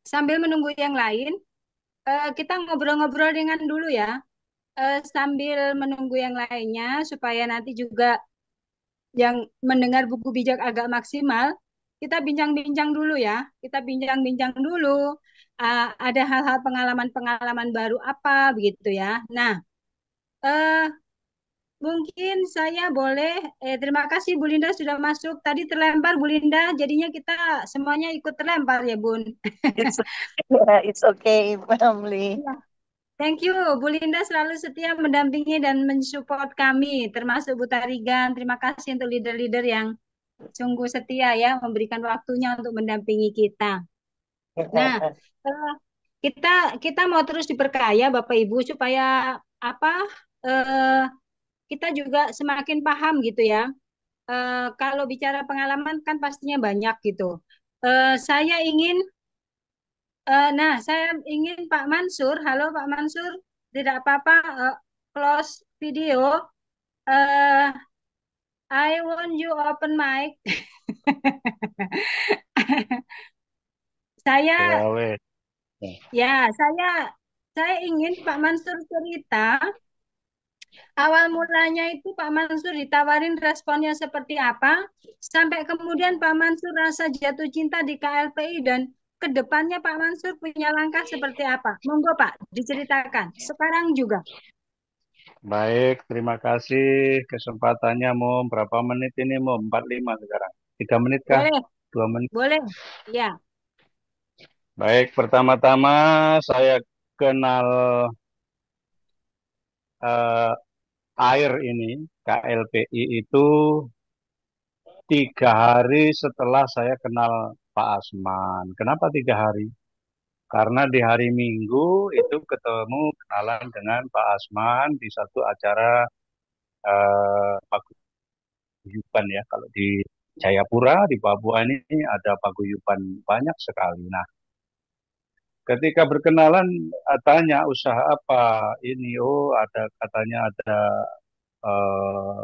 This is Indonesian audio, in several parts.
sambil menunggu yang lain, kita ngobrol-ngobrol dengan dulu ya. Sambil menunggu yang lainnya supaya nanti juga yang mendengar buku bijak agak maksimal, kita bincang-bincang dulu ya. Kita bincang-bincang dulu. Ada hal-hal pengalaman-pengalaman baru apa begitu ya. Nah, eh, mungkin saya boleh, terima kasih Bu Linda sudah masuk. Tadi terlempar Bu Linda, jadinya kita semuanya ikut terlempar ya Bun. It's yeah, it's okay, family. Ya, thank you, Bu Linda selalu setia mendampingi dan mensupport kami, termasuk Bu Tarigan. Terima kasih untuk leader-leader yang sungguh setia ya, memberikan waktunya untuk mendampingi kita. Nah, eh, kita kita mau terus diperkaya Bapak Ibu supaya apa? eh, kita juga semakin paham gitu ya. Kalau bicara pengalaman kan pastinya banyak gitu. Saya ingin, saya ingin Pak Mansur, halo Pak Mansur, tidak apa-apa, close video. Eh, I want you open mic. Saya, Boleh. saya ingin Pak Mansur cerita. Awal mulanya itu Pak Mansur ditawarin responnya seperti apa, sampai kemudian Pak Mansur rasa jatuh cinta di KLPI dan kedepannya Pak Mansur punya langkah seperti apa. Monggo Pak, diceritakan. Sekarang juga. Baik, terima kasih kesempatannya, Mom. Berapa menit ini, Mom? 45 sekarang. 3 menit kah? Boleh, 2 menit? boleh. Ya, Baik, pertama-tama saya kenal eh, air ini, KLPI itu 3 hari setelah saya kenal Pak Asman. Kenapa 3 hari? Karena di hari Minggu itu ketemu kenalan dengan Pak Asman di satu acara paguyuban ya. Kalau di Jayapura, di Papua ini ada paguyuban banyak sekali. Nah, ketika berkenalan, tanya usaha apa ini? Oh, ada katanya ada eh,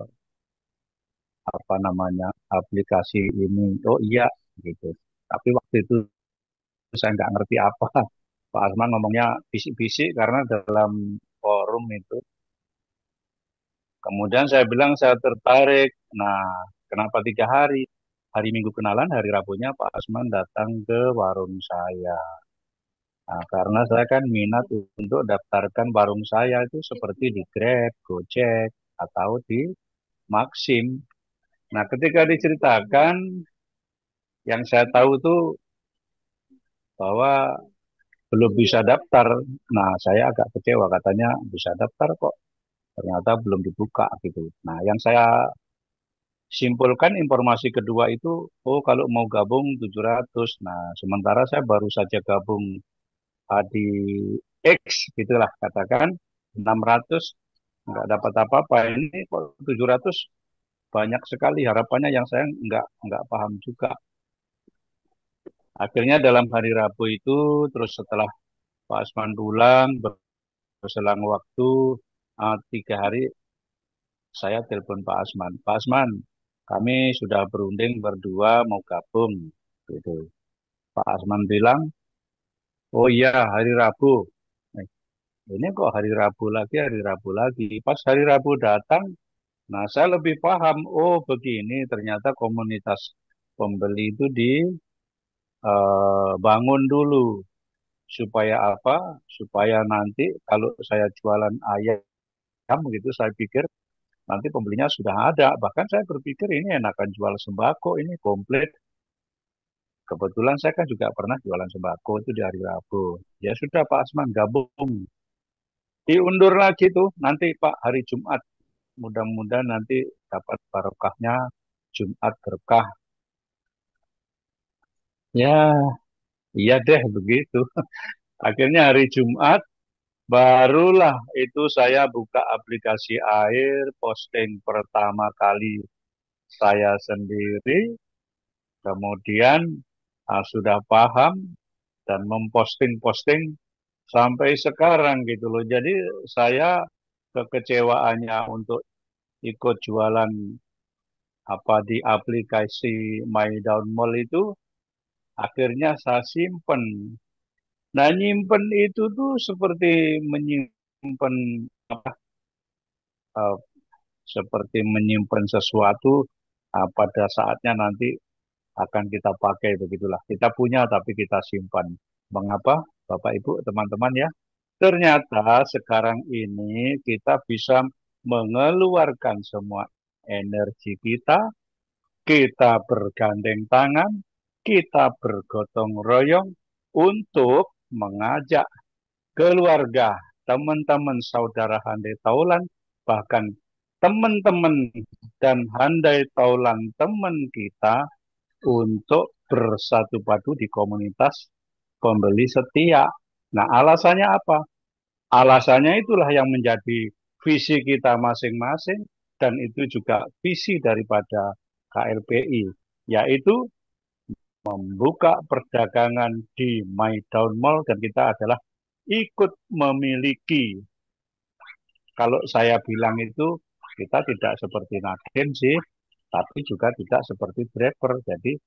apa namanya aplikasi ini. Oh iya, gitu. Tapi waktu itu saya nggak ngerti apa. Pak Asman ngomongnya bisik-bisik karena dalam forum itu. Kemudian saya bilang saya tertarik. Nah, kenapa 3 hari? Hari Minggu kenalan, hari Rabunya Pak Asman datang ke warung saya. Nah, karena saya kan minat untuk daftarkan warung saya itu seperti di Grab, Gojek, atau di Maxim. Nah, ketika diceritakan, yang saya tahu itu bahwa belum bisa daftar. Nah, saya agak kecewa katanya bisa daftar kok. Ternyata belum dibuka gitu. Nah, yang saya simpulkan informasi kedua itu, oh kalau mau gabung 700. Nah, sementara saya baru saja gabung di X gitulah katakan 600 nggak dapat apa-apa. Ini kok 700 banyak sekali harapannya yang saya nggak paham juga. Akhirnya dalam hari Rabu itu terus setelah Pak Asman pulang berselang waktu 3 hari saya telepon Pak Asman. Pak Asman, kami sudah berunding berdua mau gabung gitu. Pak Asman bilang, oh iya hari Rabu. Eh, ini kok hari Rabu lagi, hari Rabu lagi. Pas hari Rabu datang, nah saya lebih paham. Oh begini, ternyata komunitas pembeli itu dibangun dulu. Supaya apa? Supaya nanti kalau saya jualan ayam gitu, saya pikir nanti pembelinya sudah ada. Bahkan saya berpikir ini enakan jual sembako, ini komplit. Kebetulan saya kan juga pernah jualan sembako itu di hari Rabu. Ya sudah Pak Asman gabung. Diundur lagi tuh nanti Pak hari Jumat. Mudah-mudahan nanti dapat barokahnya Jumat berkah. Ya, iya deh begitu. Akhirnya hari Jumat barulah itu saya buka aplikasi air, posting pertama kali saya sendiri, kemudian sudah paham dan memposting-posting sampai sekarang gitu loh. Jadi saya kekecewaannya untuk ikut jualan di aplikasi My Downmall itu akhirnya saya simpen. Nah, nyimpen itu tuh seperti menyimpen eh, seperti menyimpan sesuatu pada saatnya nanti akan kita pakai begitulah. Kita punya tapi kita simpan. Mengapa? Bapak Ibu, teman-teman ya. Ternyata sekarang ini kita bisa mengeluarkan semua energi kita bergandeng tangan, kita bergotong royong untuk mengajak keluarga, teman-teman, saudara handai taulan, bahkan teman-teman dan handai taulan teman kita untuk bersatu padu di komunitas pembeli setia. Nah, alasannya apa? Alasannya itulah yang menjadi visi kita masing-masing dan itu juga visi daripada KLPI, yaitu membuka perdagangan di My Down Mall dan kita adalah ikut memiliki. Kalau saya bilang itu kita tidak seperti Nadiem sih, tapi juga tidak seperti driver. Jadi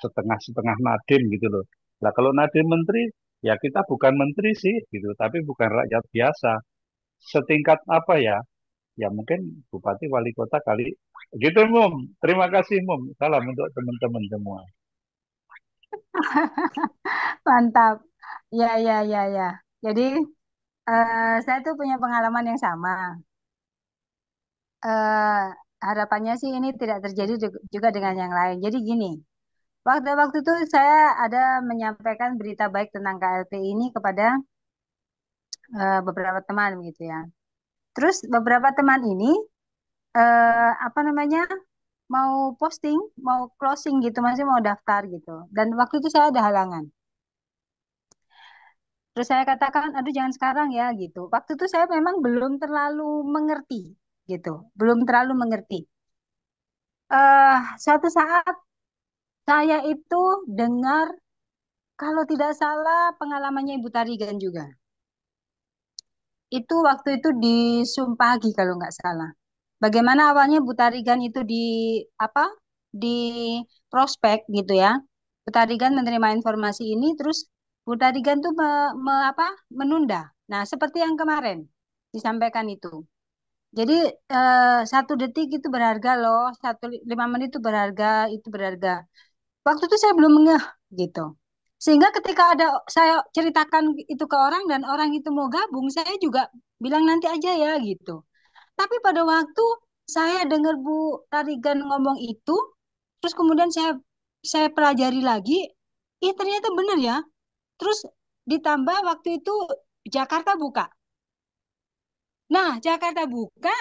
setengah-setengah Nadiem gitu loh. Nah kalau Nadiem menteri, ya kita bukan menteri sih gitu, tapi bukan rakyat biasa. Setingkat apa ya? Ya mungkin bupati wali kota kali. Gitu Mum. Terima kasih Mum. Salam untuk teman-teman semua. Mantap. Ya, ya, ya, ya. Jadi saya tuh punya pengalaman yang sama. Eh, Harapannya sih ini tidak terjadi juga dengan yang lain. Jadi gini, waktu-waktu itu saya ada menyampaikan berita baik tentang KLP ini kepada beberapa teman gitu ya. Terus beberapa teman ini apa namanya mau posting, mau closing gitu, masih mau daftar gitu. Dan waktu itu saya ada halangan. Terus saya katakan, aduh jangan sekarang ya gitu. Waktu itu saya memang belum terlalu mengerti gitu, belum terlalu mengerti. Suatu saat saya itu dengar, kalau tidak salah pengalamannya Ibu Tarigan juga. Itu waktu itu di Sumpagi kalau nggak salah. Bagaimana awalnya Bu Tarigan itu di apa? Di prospek gitu ya. Bu Tarigan menerima informasi ini terus Bu Tarigan tuh menunda. Nah, seperti yang kemarin disampaikan itu. Jadi 1 detik itu berharga loh, 5 menit itu berharga, itu berharga. Waktu itu saya belum ngeh gitu. Sehingga ketika ada saya ceritakan itu ke orang dan orang itu mau gabung, saya juga bilang nanti aja ya gitu. Tapi pada waktu saya dengar Bu Tarigan ngomong itu, terus kemudian saya pelajari lagi, ternyata benar ya. Terus ditambah waktu itu Jakarta buka. Nah, Jakarta buka,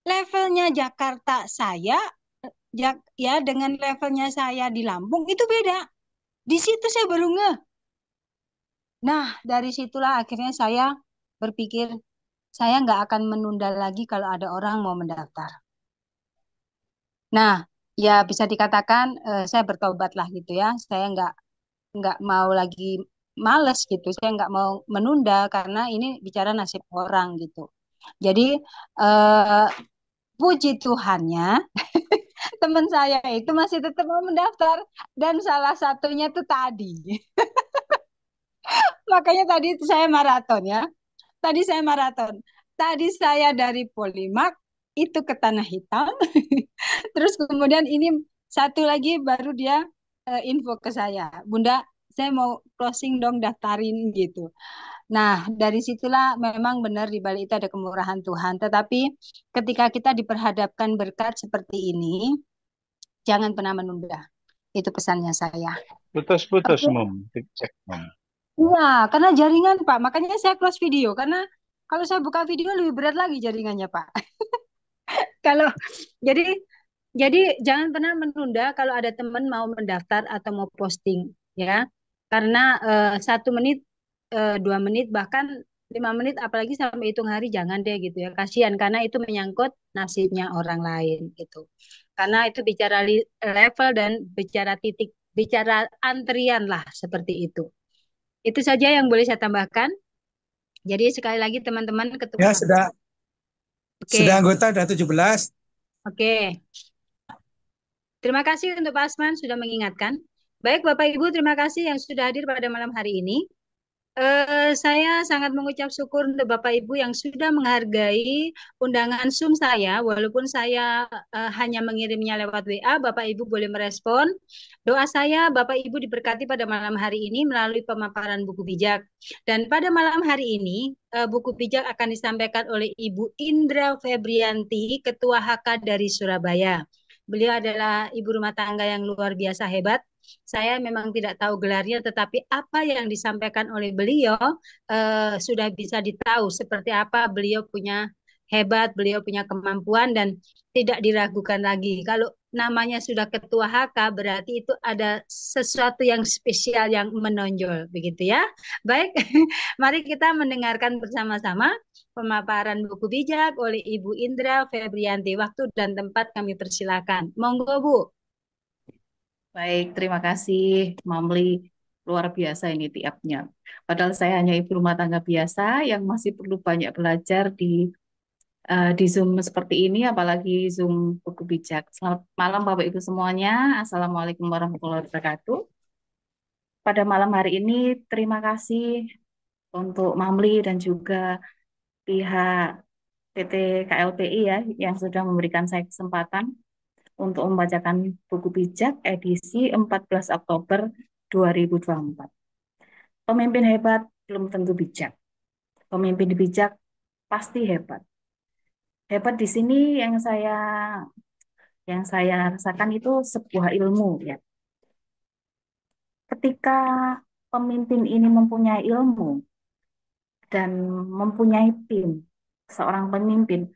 levelnya Jakarta saya ya dengan levelnya saya di Lampung itu beda. Di situ saya baru ngeh. Nah, dari situlah akhirnya saya berpikir saya nggak akan menunda lagi kalau ada orang mau mendaftar. Nah, ya bisa dikatakan saya bertobat lah gitu ya. Saya nggak mau lagi males gitu. Saya nggak mau menunda karena ini bicara nasib orang gitu. Jadi eh, puji Tuhannya teman saya itu masih tetap mau mendaftar dan salah satunya tuh tadi. Makanya tadi itu saya maraton ya. Tadi saya maraton. Tadi saya dari Polimak itu ke Tanah Hitam. Terus kemudian ini satu lagi baru dia info ke saya. Bunda, saya mau closing dong daftarin gitu. Nah, dari situlah memang benar di balik itu ada kemurahan Tuhan. Tetapi ketika kita diperhadapkan berkat seperti ini, jangan pernah menunda. Itu pesannya saya. Putus-putus Oke. Mum. Cek Mum. Iya, karena jaringan, Pak. Makanya saya close video. Karena kalau saya buka video lebih berat lagi jaringannya, Pak. Kalau jadi jadi jangan pernah menunda kalau ada teman mau mendaftar atau mau posting, ya. Karena 1 menit, 2 menit, bahkan 5 menit, apalagi sampai hitung hari jangan deh gitu ya. Kasihan karena itu menyangkut nasibnya orang lain gitu. Karena itu bicara level dan bicara titik, bicara antrian lah seperti itu. Itu saja yang boleh saya tambahkan. Jadi sekali lagi teman-teman ketemu. Ya, sudah Oke, anggota, sudah 17. oke. Terima kasih untuk Pak Asman sudah mengingatkan. Baik Bapak Ibu, terima kasih yang sudah hadir pada malam hari ini. Saya sangat mengucap syukur untuk Bapak Ibu yang sudah menghargai undangan Zoom saya, walaupun saya hanya mengirimnya lewat WA. Bapak Ibu boleh merespon. Doa saya Bapak Ibu diberkati pada malam hari ini melalui pemaparan buku bijak. Dan pada malam hari ini buku bijak akan disampaikan oleh Ibu Indra Febrianti, Ketua HK dari Surabaya. Beliau adalah ibu rumah tangga yang luar biasa hebat. Saya memang tidak tahu gelarnya, tetapi apa yang disampaikan oleh beliau sudah bisa ditahu seperti apa beliau punya hebat, beliau punya kemampuan dan tidak diragukan lagi. Kalau namanya sudah ketua HK berarti itu ada sesuatu yang spesial yang menonjol, begitu ya. Baik, mari kita mendengarkan bersama-sama pemaparan buku bijak oleh Ibu Indra Febrianti. Waktu dan tempat kami persilakan. Monggo Bu. Baik, terima kasih Mamli. Luar biasa ini tiapnya. Padahal saya hanya ibu rumah tangga biasa yang masih perlu banyak belajar di Zoom seperti ini, apalagi Zoom buku bijak. Selamat malam Bapak Ibu semuanya. Assalamualaikum warahmatullahi wabarakatuh. Pada malam hari ini terima kasih untuk Mamli dan juga pihak PT KLPI ya yang sudah memberikan saya kesempatan untuk membacakan buku bijak edisi 14 Oktober 2024. Pemimpin hebat belum tentu bijak. Pemimpin bijak pasti hebat. Hebat di sini yang saya rasakan itu sebuah ilmu ya. Ketika pemimpin ini mempunyai ilmu dan mempunyai tim, seorang pemimpin,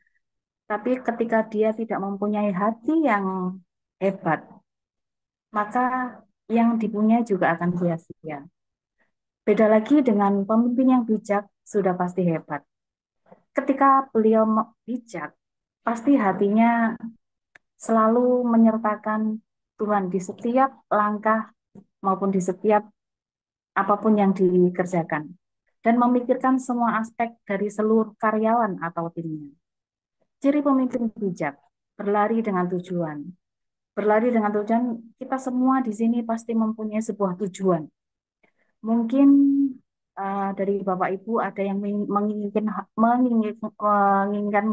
tapi ketika dia tidak mempunyai hati yang hebat, maka yang dipunyai juga akan sia-sia. Beda lagi dengan pemimpin yang bijak, sudah pasti hebat. Ketika beliau bijak, pasti hatinya selalu menyertakan Tuhan di setiap langkah maupun di setiap apapun yang dikerjakan. Dan memikirkan semua aspek dari seluruh karyawan atau timnya. Ciri pemimpin bijak, berlari dengan tujuan. Berlari dengan tujuan, kita semua di sini pasti mempunyai sebuah tujuan. Mungkin dari Bapak Ibu ada yang menginginkan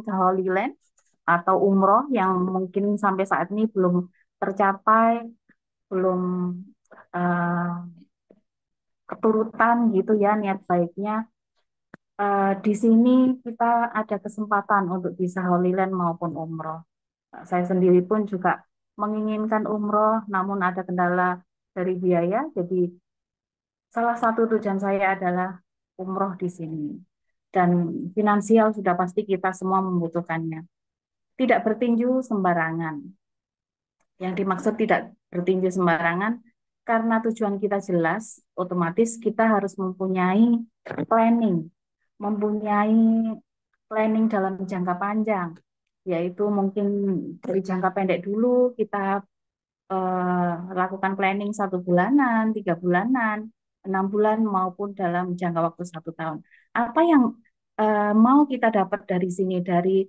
ke Holy Land atau umroh yang mungkin sampai saat ini belum tercapai, belum uh, keturutan gitu ya niat baiknya. Di sini kita ada kesempatan untuk bisa Holy Land maupun umroh. Saya sendiri pun juga menginginkan umroh, namun ada kendala dari biaya, jadi salah satu tujuan saya adalah umroh di sini. Dan finansial sudah pasti kita semua membutuhkannya. Tidak bertinju sembarangan. Yang dimaksud tidak bertinju sembarangan, karena tujuan kita jelas, otomatis kita harus planning, mempunyai planning dalam jangka panjang, yaitu mungkin dari jangka pendek dulu kita lakukan planning 1 bulanan, 3 bulanan, 6 bulan maupun dalam jangka waktu 1 tahun. Apa yang mau kita dapat dari sini dari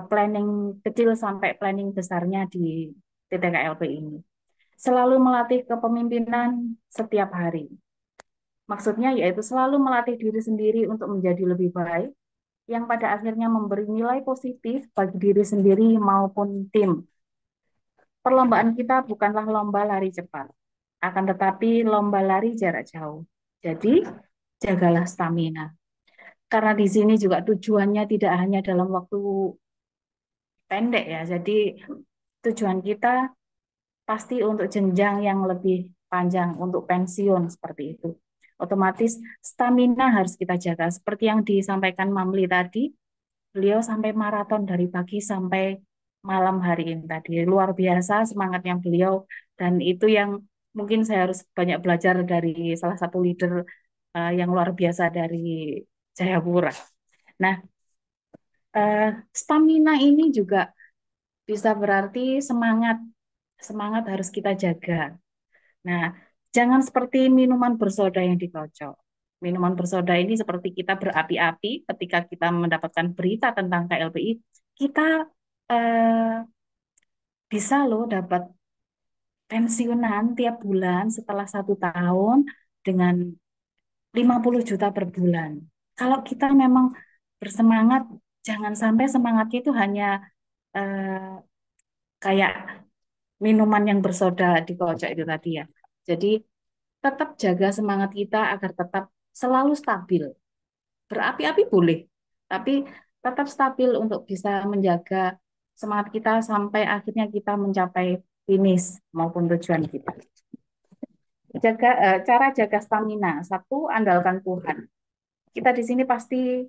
planning kecil sampai planning besarnya di TTKLP ini? Selalu melatih kepemimpinan setiap hari. Maksudnya yaitu selalu melatih diri sendiri untuk menjadi lebih baik, yang pada akhirnya memberi nilai positif bagi diri sendiri maupun tim. Perlombaan kita bukanlah lomba lari cepat, akan tetapi lomba lari jarak jauh. Jadi, jagalah stamina. Karena di sini juga tujuannya tidak hanya dalam waktu pendek ya. Jadi, tujuan kita pasti untuk jenjang yang lebih panjang, untuk pensiun seperti itu. Otomatis stamina harus kita jaga. Seperti yang disampaikan Mamli tadi, beliau sampai maraton dari pagi sampai malam hari ini tadi. Luar biasa semangatnya beliau, dan itu yang mungkin saya harus banyak belajar dari salah satu leader yang luar biasa dari Jayapura. Nah, stamina ini juga bisa berarti semangat. Semangat harus kita jaga. Nah, jangan seperti minuman bersoda yang dikocok. Minuman bersoda ini seperti kita berapi-api ketika kita mendapatkan berita tentang KLPI, kita eh, bisa loh dapat pensiunan tiap bulan setelah 1 tahun dengan 50 juta per bulan. Kalau kita memang bersemangat, jangan sampai semangatnya itu hanya eh, kayak minuman yang bersoda dikocok itu tadi ya. Jadi tetap jaga semangat kita agar tetap selalu stabil. Berapi-api boleh, tapi tetap stabil untuk bisa menjaga semangat kita sampai akhirnya kita mencapai finish maupun tujuan kita. Cara jaga stamina. Satu, andalkan Tuhan. Kita di sini pasti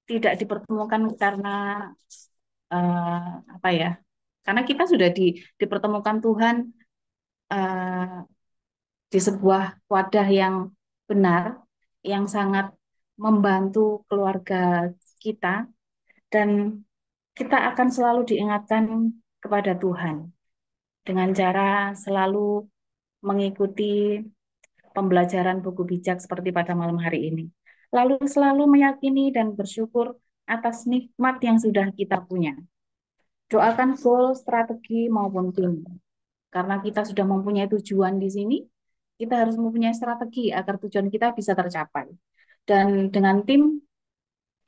tidak dipertemukan karena apa ya? Karena kita sudah dipertemukan Tuhan eh, di sebuah wadah yang benar, yang sangat membantu keluarga kita, dan kita akan selalu diingatkan kepada Tuhan dengan cara selalu mengikuti pembelajaran buku bijak seperti pada malam hari ini. Lalu selalu meyakini dan bersyukur atas nikmat yang sudah kita punya. Doakan goal, strategi maupun tim. Karena kita sudah mempunyai tujuan di sini, kita harus mempunyai strategi agar tujuan kita bisa tercapai. Dan dengan tim,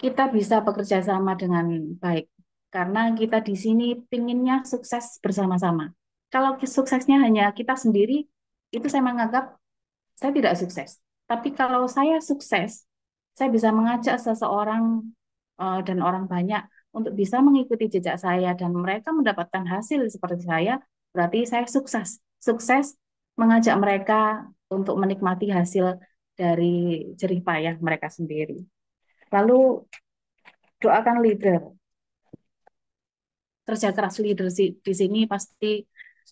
kita bisa bekerja sama dengan baik. Karena kita di sini pinginnya sukses bersama-sama. Kalau suksesnya hanya kita sendiri, itu saya menganggap saya tidak sukses. Tapi kalau saya sukses, saya bisa mengajak seseorang dan orang banyak untuk bisa mengikuti jejak saya dan mereka mendapatkan hasil seperti saya, berarti saya sukses. Sukses mengajak mereka untuk menikmati hasil dari jerih payah mereka sendiri. Lalu doakan leader. Kerja keras leader di sini pasti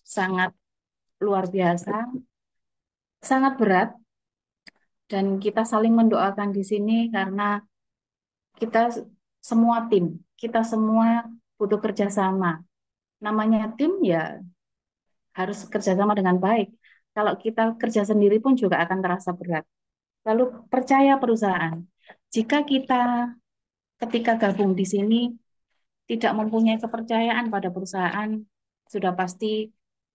sangat luar biasa, sangat berat, dan kita saling mendoakan di sini karena kita semua tim, kita semua butuh kerjasama. Namanya tim ya harus kerjasama dengan baik. Kalau kita kerja sendiri pun juga akan terasa berat. Lalu percaya perusahaan. Jika kita ketika gabung di sini tidak mempunyai kepercayaan pada perusahaan, sudah pasti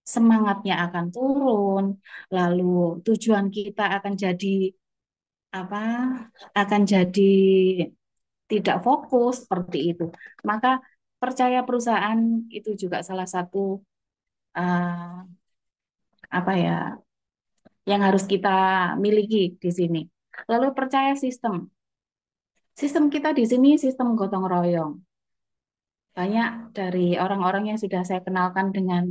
semangatnya akan turun, lalu tujuan kita akan jadi apa? Akan jadi tidak fokus seperti itu. Maka percaya perusahaan itu juga salah satu eh, apa ya yang harus kita miliki di sini. Lalu percaya sistem. Sistem kita di sini sistem gotong royong. Banyak dari orang-orang yang sudah saya kenalkan dengan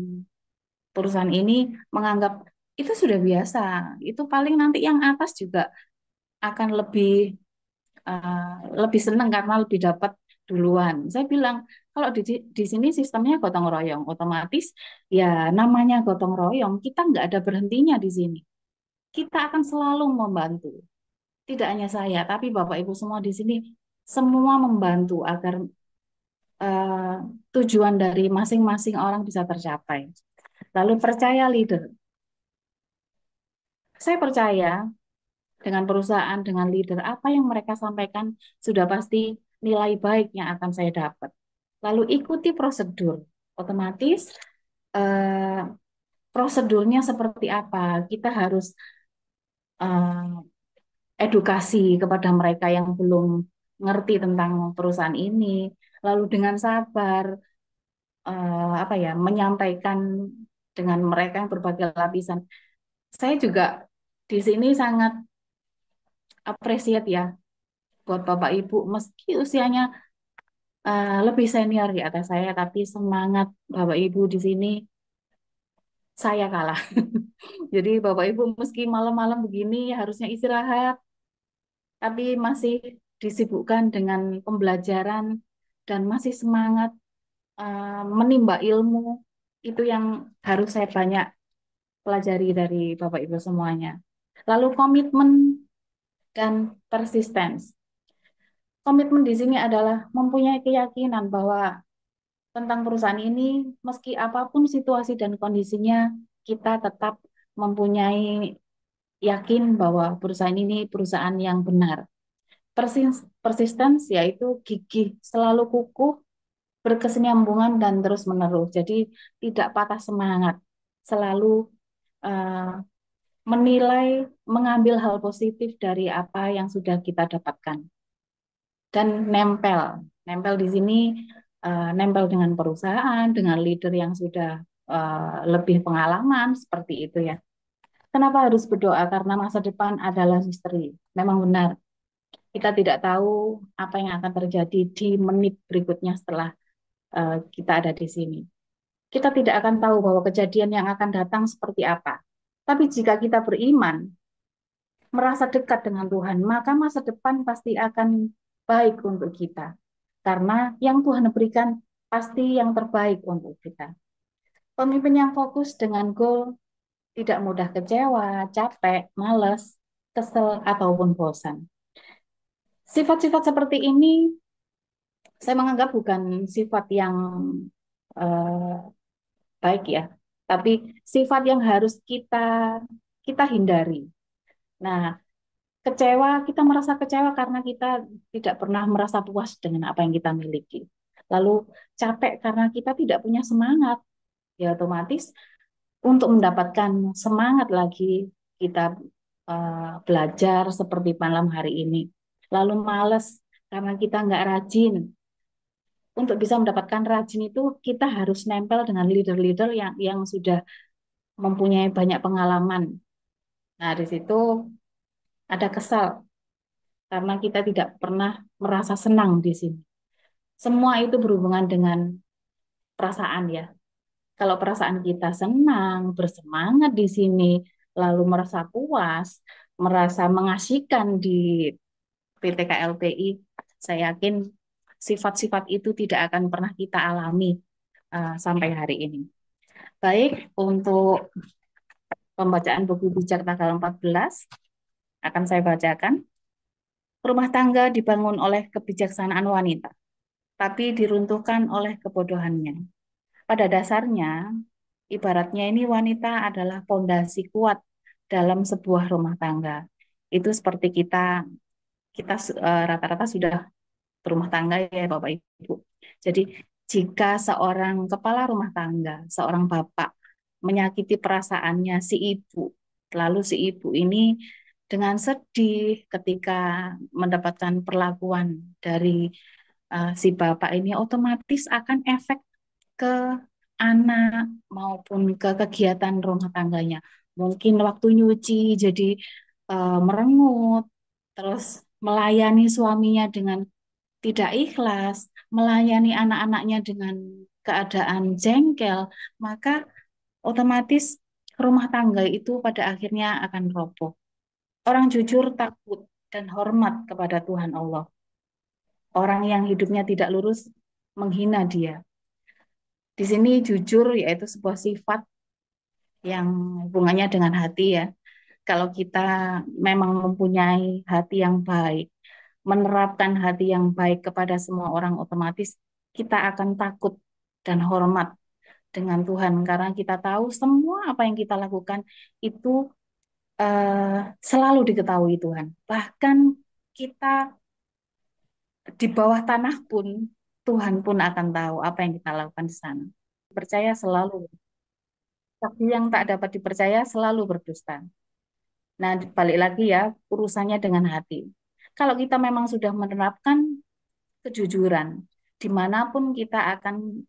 perusahaan ini menganggap itu sudah biasa. Itu paling nanti yang atas juga akan lebih senang karena lebih dapat duluan. Saya bilang kalau di sini sistemnya gotong royong, otomatis ya namanya gotong royong, kita nggak ada berhentinya di sini. Kita akan selalu membantu. Tidak hanya saya, tapi Bapak Ibu semua di sini semua membantu agar eh, tujuan dari masing-masing orang bisa tercapai. Lalu percaya leader. Saya percaya dengan perusahaan, dengan leader, apa yang mereka sampaikan sudah pasti nilai baik yang akan saya dapat. Lalu ikuti prosedur. Otomatis eh, prosedurnya seperti apa? Kita harus eh, edukasi kepada mereka yang belum ngerti tentang perusahaan ini. Lalu dengan sabar apa ya menyampaikan dengan mereka yang berbagai lapisan. Saya juga di sini sangat appreciate ya buat Bapak Ibu meski usianya lebih senior di atas saya, tapi semangat Bapak Ibu di sini saya kalah. Jadi Bapak Ibu meski malam-malam begini harusnya istirahat, tapi masih disibukkan dengan pembelajaran dan masih semangat menimba ilmu. Itu yang harus saya banyak pelajari dari Bapak Ibu semuanya. Lalu komitmen dan persistence. Komitmen di sini adalah mempunyai keyakinan bahwa tentang perusahaan ini, meski apapun situasi dan kondisinya, kita tetap mempunyai yakin bahwa perusahaan ini perusahaan yang benar. Persistence yaitu gigih, selalu kukuh, berkesinambungan dan terus menerus. Jadi tidak patah semangat. selalu uh, menilai, mengambil hal positif dari apa yang sudah kita dapatkan dan nempel. Nempel di sini nempel dengan perusahaan, dengan leader yang sudah lebih pengalaman seperti itu ya. Kenapa harus berdoa? Karena masa depan adalah misteri. Memang benar, kita tidak tahu apa yang akan terjadi di menit berikutnya setelah kita ada di sini. Kita tidak akan tahu bahwa kejadian yang akan datang seperti apa. Tapi jika kita beriman, merasa dekat dengan Tuhan, maka masa depan pasti akan baik untuk kita. Karena yang Tuhan berikan pasti yang terbaik untuk kita. Pemimpin yang fokus dengan goal tidak mudah kecewa, capek, malas, kesel, ataupun bosan. Sifat-sifat seperti ini saya menganggap bukan sifat yang eh, baik ya, tapi sifat yang harus kita hindari. Nah, kita merasa kecewa karena kita tidak pernah merasa puas dengan apa yang kita miliki. Lalu capek karena kita tidak punya semangat. Ya otomatis untuk mendapatkan semangat lagi kita belajar seperti malam hari ini. Lalu males karena kita nggak rajin. Untuk bisa mendapatkan rajin itu kita harus nempel dengan leader-leader yang sudah mempunyai banyak pengalaman. Nah, di situ ada kesal karena kita tidak pernah merasa senang di sini. Semua itu berhubungan dengan perasaan ya. Kalau perasaan kita senang, bersemangat di sini, lalu merasa puas, merasa mengasihkan di PT KLPI, saya yakin sifat-sifat itu tidak akan pernah kita alami sampai hari ini. Baik, untuk pembacaan buku bijak tanggal 14 akan saya bacakan. Rumah tangga dibangun oleh kebijaksanaan wanita, tapi diruntuhkan oleh kebodohannya. Pada dasarnya, ibaratnya ini wanita adalah fondasi kuat dalam sebuah rumah tangga. Itu seperti kita rata-rata sudah berumah tangga ya Bapak Ibu. Jadi jika seorang kepala rumah tangga, seorang bapak menyakiti perasaannya si ibu, lalu si ibu ini dengan sedih ketika mendapatkan perlakuan dari si bapak ini otomatis akan efek ke anak maupun ke kegiatan rumah tangganya. Mungkin waktu nyuci jadi merengut, terus melayani suaminya dengan tidak ikhlas, melayani anak-anaknya dengan keadaan jengkel, maka otomatis rumah tangga itu pada akhirnya akan roboh. Orang jujur takut dan hormat kepada Tuhan Allah. Orang yang hidupnya tidak lurus menghina Dia. Di sini jujur yaitu sebuah sifat yang hubungannya dengan hati ya. Kalau kita memang mempunyai hati yang baik, menerapkan hati yang baik kepada semua orang, otomatis kita akan takut dan hormat dengan Tuhan karena kita tahu semua apa yang kita lakukan itu selalu diketahui Tuhan. Bahkan kita di bawah tanah pun Tuhan pun akan tahu apa yang kita lakukan di sana. Percaya selalu. Tapi yang tak dapat dipercaya selalu berdusta. Nah, balik lagi ya, urusannya dengan hati. Kalau kita memang sudah menerapkan kejujuran, dimanapun kita akan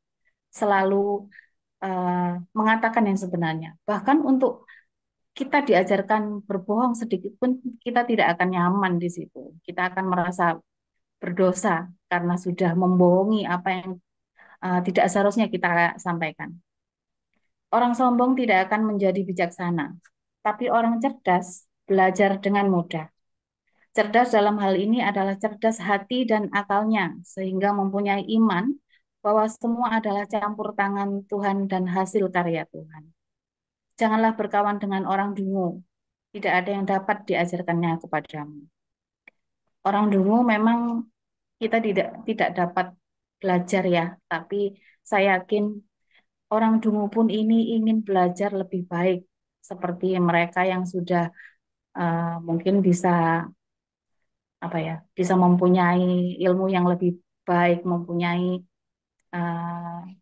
selalu mengatakan yang sebenarnya. Bahkan untuk kita diajarkan berbohong sedikit pun kita tidak akan nyaman di situ. Kita akan merasa berdosa karena sudah membohongi apa yang tidak seharusnya kita sampaikan. Orang sombong tidak akan menjadi bijaksana, tapi orang cerdas belajar dengan mudah. Cerdas dalam hal ini adalah cerdas hati dan akalnya, sehingga mempunyai iman bahwa semua adalah campur tangan Tuhan dan hasil karya Tuhan. Janganlah berkawan dengan orang dungu, tidak ada yang dapat diajarkannya kepadamu. Orang dungu memang kita tidak dapat belajar ya, tapi saya yakin orang dungu pun ini ingin belajar lebih baik seperti mereka yang sudah mungkin bisa apa ya, bisa mempunyai ilmu yang lebih baik, mempunyai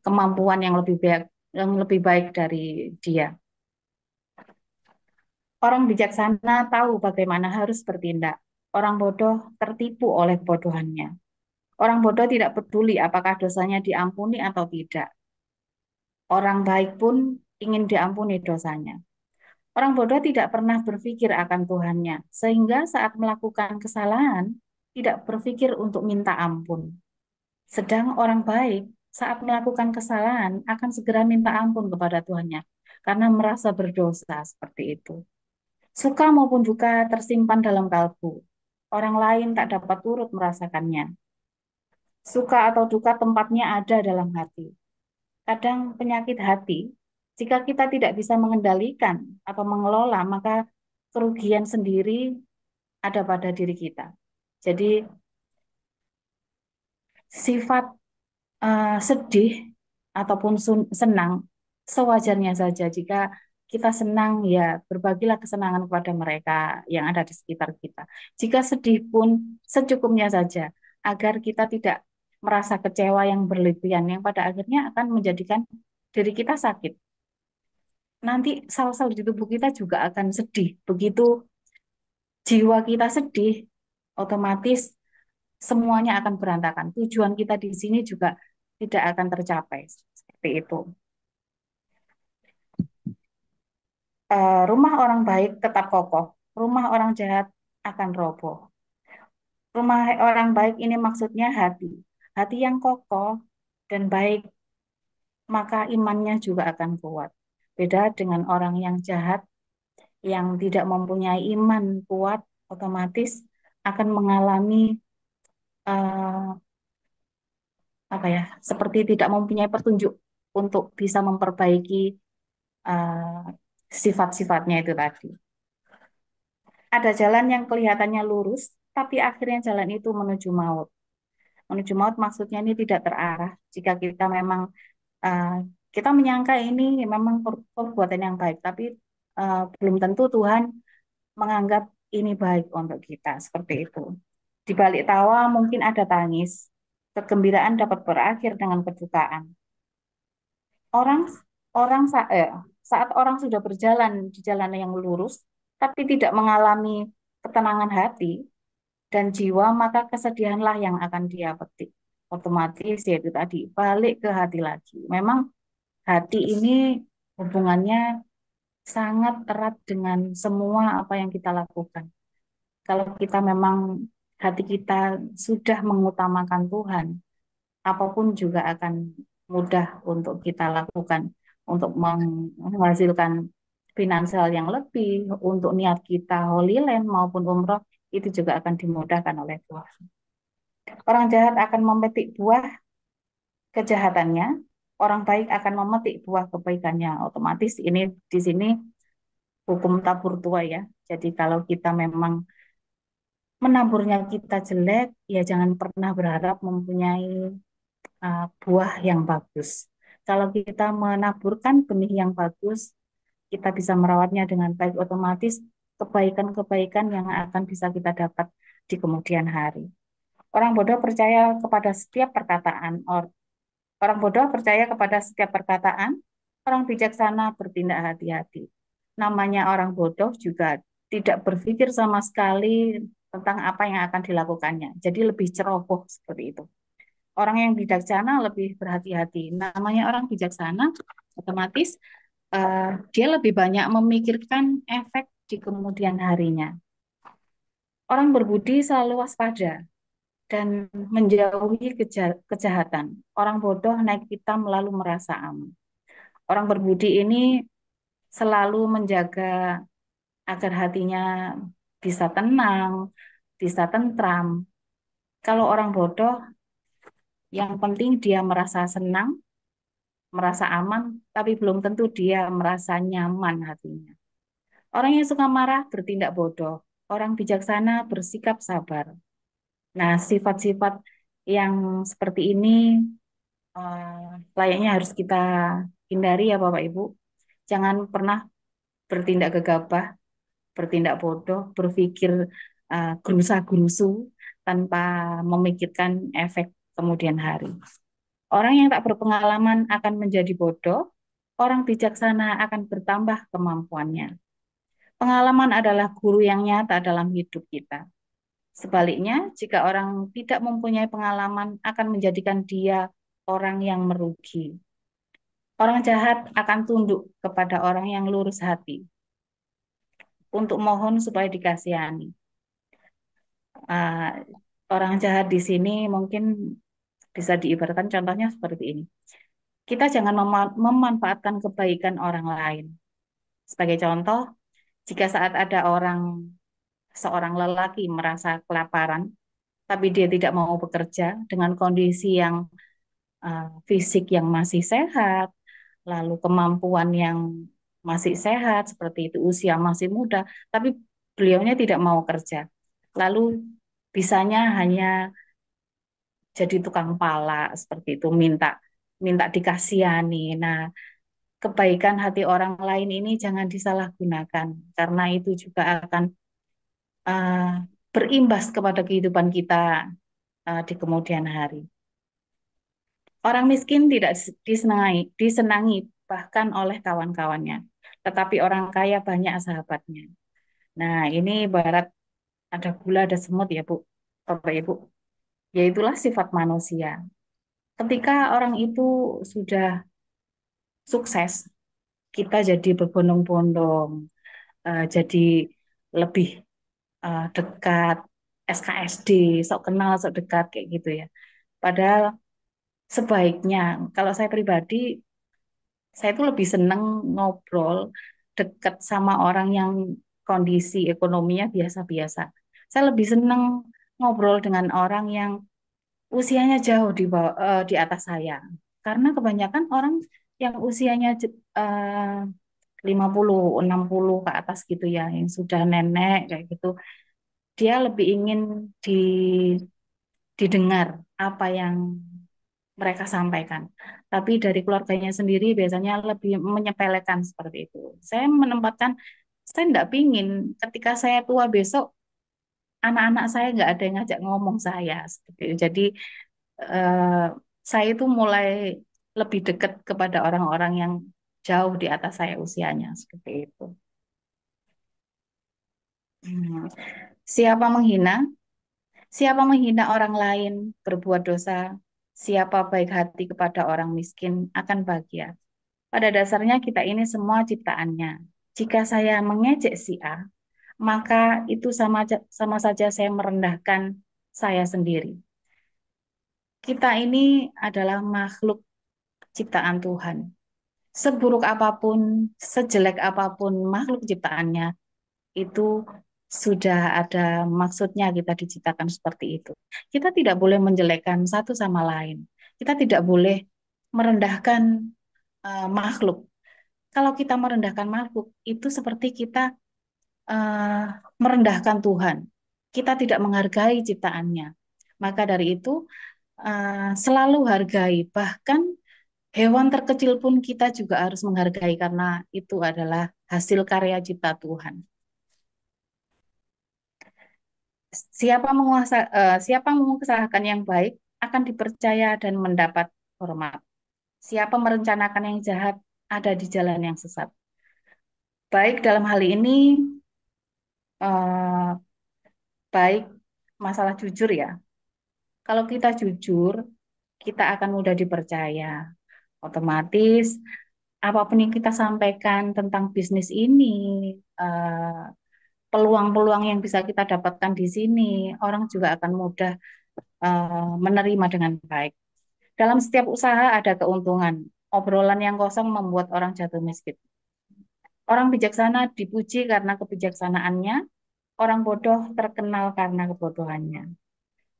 kemampuan yang lebih baik yang lebih baik dari dia. Orang bijaksana tahu bagaimana harus bertindak. Orang bodoh tertipu oleh kebodohannya. Orang bodoh tidak peduli apakah dosanya diampuni atau tidak. Orang baik pun ingin diampuni dosanya. Orang bodoh tidak pernah berpikir akan Tuhannya, sehingga saat melakukan kesalahan tidak berpikir untuk minta ampun. Sedang orang baik saat melakukan kesalahan akan segera minta ampun kepada Tuhannya karena merasa berdosa seperti itu. Suka maupun duka tersimpan dalam kalbu. Orang lain tak dapat turut merasakannya. Suka atau duka tempatnya ada dalam hati. Kadang penyakit hati, jika kita tidak bisa mengendalikan atau mengelola, maka kerugian sendiri ada pada diri kita. Jadi sifat sedih ataupun senang sewajarnya saja. Jika kita senang, ya berbagilah kesenangan kepada mereka yang ada di sekitar kita. Jika sedih pun secukupnya saja, agar kita tidak merasa kecewa yang berlebihan, yang pada akhirnya akan menjadikan diri kita sakit. Nanti sel-sel di tubuh kita juga akan sedih. Begitu jiwa kita sedih, otomatis semuanya akan berantakan. Tujuan kita di sini juga tidak akan tercapai. Seperti itu. Rumah orang baik tetap kokoh, rumah orang jahat akan roboh. Rumah orang baik ini maksudnya hati. Hati yang kokoh dan baik, maka imannya juga akan kuat. Beda dengan orang yang jahat, yang tidak mempunyai iman kuat, otomatis akan mengalami eh, apa ya, seperti tidak mempunyai petunjuk untuk bisa memperbaiki eh, sifat-sifatnya itu tadi. Ada jalan yang kelihatannya lurus, tapi akhirnya jalan itu menuju maut. Menuju maut maksudnya ini tidak terarah. Jika kita memang eh, kita menyangka ini memang perbuatan yang baik, tapi belum tentu Tuhan menganggap ini baik untuk kita. Seperti itu. Di balik tawa mungkin ada tangis. Kegembiraan dapat berakhir dengan kedukaan. Orang orang saat orang sudah berjalan di jalan yang lurus, tapi tidak mengalami ketenangan hati dan jiwa, maka kesedihanlah yang akan dia petik. Otomatis yaitu tadi balik ke hati lagi. Memang hati ini hubungannya sangat erat dengan semua apa yang kita lakukan. Kalau kita memang hati kita sudah mengutamakan Tuhan, apapun juga akan mudah untuk kita lakukan untuk menghasilkan finansial yang lebih, untuk niat kita Holy Land maupun umroh itu juga akan dimudahkan oleh Tuhan. Orang jahat akan memetik buah kejahatannya, orang baik akan memetik buah kebaikannya. Otomatis ini di sini hukum tabur tuai ya. Jadi kalau kita memang menaburnya kita jelek, ya jangan pernah berharap mempunyai buah yang bagus. Kalau kita menaburkan benih yang bagus, kita bisa merawatnya dengan baik, otomatis kebaikan-kebaikan yang akan bisa kita dapat di kemudian hari. Orang bodoh percaya kepada setiap perkataan. Orang bodoh percaya kepada setiap perkataan. Orang bijaksana bertindak hati-hati. Namanya orang bodoh juga tidak berpikir sama sekali tentang apa yang akan dilakukannya. Jadi lebih ceroboh seperti itu. Orang yang bijaksana lebih berhati-hati. Namanya orang bijaksana, otomatis dia lebih banyak memikirkan efek di kemudian harinya. Orang berbudi selalu waspada dan menjauhi kejahatan. Orang bodoh naik pitam lalu merasa aman. Orang berbudi ini selalu menjaga agar hatinya bisa tenang, bisa tentram. Kalau orang bodoh, yang penting dia merasa senang, merasa aman, tapi belum tentu dia merasa nyaman hatinya. Orang yang suka marah bertindak bodoh. Orang bijaksana bersikap sabar. Nah, sifat-sifat yang seperti ini layaknya harus kita hindari ya Bapak Ibu. Jangan pernah bertindak gegabah, bertindak bodoh, berpikir gerusa-gerusu tanpa memikirkan efek kemudian hari. Orang yang tak berpengalaman akan menjadi bodoh, orang bijaksana akan bertambah kemampuannya. Pengalaman adalah guru yang nyata dalam hidup kita. Sebaliknya, jika orang tidak mempunyai pengalaman, akan menjadikan dia orang yang merugi. Orang jahat akan tunduk kepada orang yang lurus hati untuk mohon supaya dikasihani. Ah, orang jahat di sini mungkin bisa diibaratkan contohnya seperti ini. Kita jangan memanfaatkan kebaikan orang lain. Sebagai contoh, jika saat ada seorang lelaki merasa kelaparan, tapi dia tidak mau bekerja dengan kondisi yang fisik yang masih sehat, lalu kemampuan yang masih sehat, seperti itu, usia masih muda, tapi beliaunya tidak mau kerja. Lalu bisanya hanya jadi tukang pala, seperti itu, minta minta dikasihani. Nah, kebaikan hati orang lain ini jangan disalahgunakan, karena itu juga akan uh, berimbas kepada kehidupan kita di kemudian hari. Orang miskin tidak disenangi bahkan oleh kawan-kawannya, tetapi orang kaya banyak sahabatnya. Nah, ini ibarat ada gula, ada semut ya, Bu, Bapak Ibu. Yaitulah sifat manusia. Ketika orang itu sudah sukses, kita jadi berbondong-bondong, jadi lebih dekat, SKSD, sok kenal, sok dekat kayak gitu ya. Padahal sebaiknya, kalau saya pribadi, saya tuh lebih seneng ngobrol dekat sama orang yang kondisi ekonominya biasa-biasa. Saya lebih seneng ngobrol dengan orang yang usianya jauh di atas saya. Karena kebanyakan orang yang usianya 50, 60 ke atas gitu ya, yang sudah nenek kayak gitu, dia lebih ingin di, didengar apa yang mereka sampaikan. Tapi dari keluarganya sendiri biasanya lebih menyepelekan seperti itu. Saya menempatkan, saya tidak pingin ketika saya tua besok, anak-anak saya nggak ada yang ngajak ngomong saya. Seperti itu. Jadi eh, saya itu mulai lebih dekat kepada orang-orang yang jauh di atas saya usianya. Seperti itu. Hmm. Siapa menghina? Siapa menghina orang lain, berbuat dosa, siapa baik hati kepada orang miskin akan bahagia. Pada dasarnya kita ini semua ciptaannya. Jika saya mengejek si A, maka itu sama saja saya merendahkan saya sendiri. Kita ini adalah makhluk ciptaan Tuhan. Seburuk apapun, sejelek apapun makhluk ciptaannya, itu sudah ada maksudnya kita diciptakan seperti itu. Kita tidak boleh menjelekkan satu sama lain. Kita tidak boleh merendahkan makhluk. Kalau kita merendahkan makhluk, itu seperti kita eh, merendahkan Tuhan. Kita tidak menghargai ciptaannya. Maka dari itu, selalu hargai. Bahkan hewan terkecil pun kita juga harus menghargai karena itu adalah hasil karya cipta Tuhan. Siapa mengusahakan yang baik akan dipercaya dan mendapat hormat. Siapa merencanakan yang jahat ada di jalan yang sesat. Baik dalam hal ini, eh, baik masalah jujur ya. Kalau kita jujur, kita akan mudah dipercaya. Otomatis apapun yang kita sampaikan tentang bisnis ini, eh, peluang-peluang yang bisa kita dapatkan di sini, orang juga akan mudah menerima dengan baik. Dalam setiap usaha ada keuntungan. Obrolan yang kosong membuat orang jatuh miskin. Orang bijaksana dipuji karena kebijaksanaannya, orang bodoh terkenal karena kebodohannya.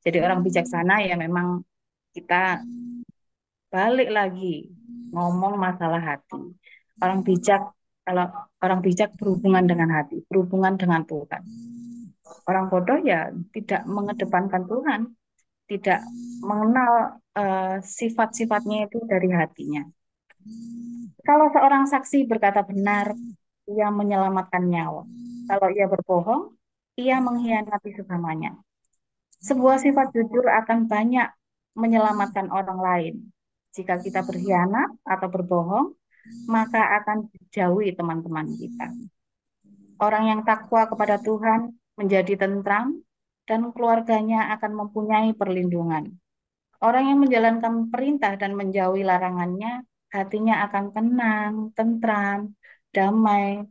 Jadi orang bijaksana ya memang kita balik lagi ngomong masalah hati. Orang bijak, kalau orang bijak berhubungan dengan hati, berhubungan dengan Tuhan. Orang bodoh ya tidak mengedepankan Tuhan, tidak mengenal sifat-sifatnya itu dari hatinya. Kalau seorang saksi berkata benar, ia menyelamatkan nyawa. Kalau ia berbohong, ia mengkhianati sesamanya. Sebuah sifat jujur akan banyak menyelamatkan orang lain. Jika kita berkhianat atau berbohong, maka akan dijauhi teman-teman kita. Orang yang takwa kepada Tuhan menjadi tentram dan keluarganya akan mempunyai perlindungan. Orang yang menjalankan perintah dan menjauhi larangannya, hatinya akan tenang, tentram, damai.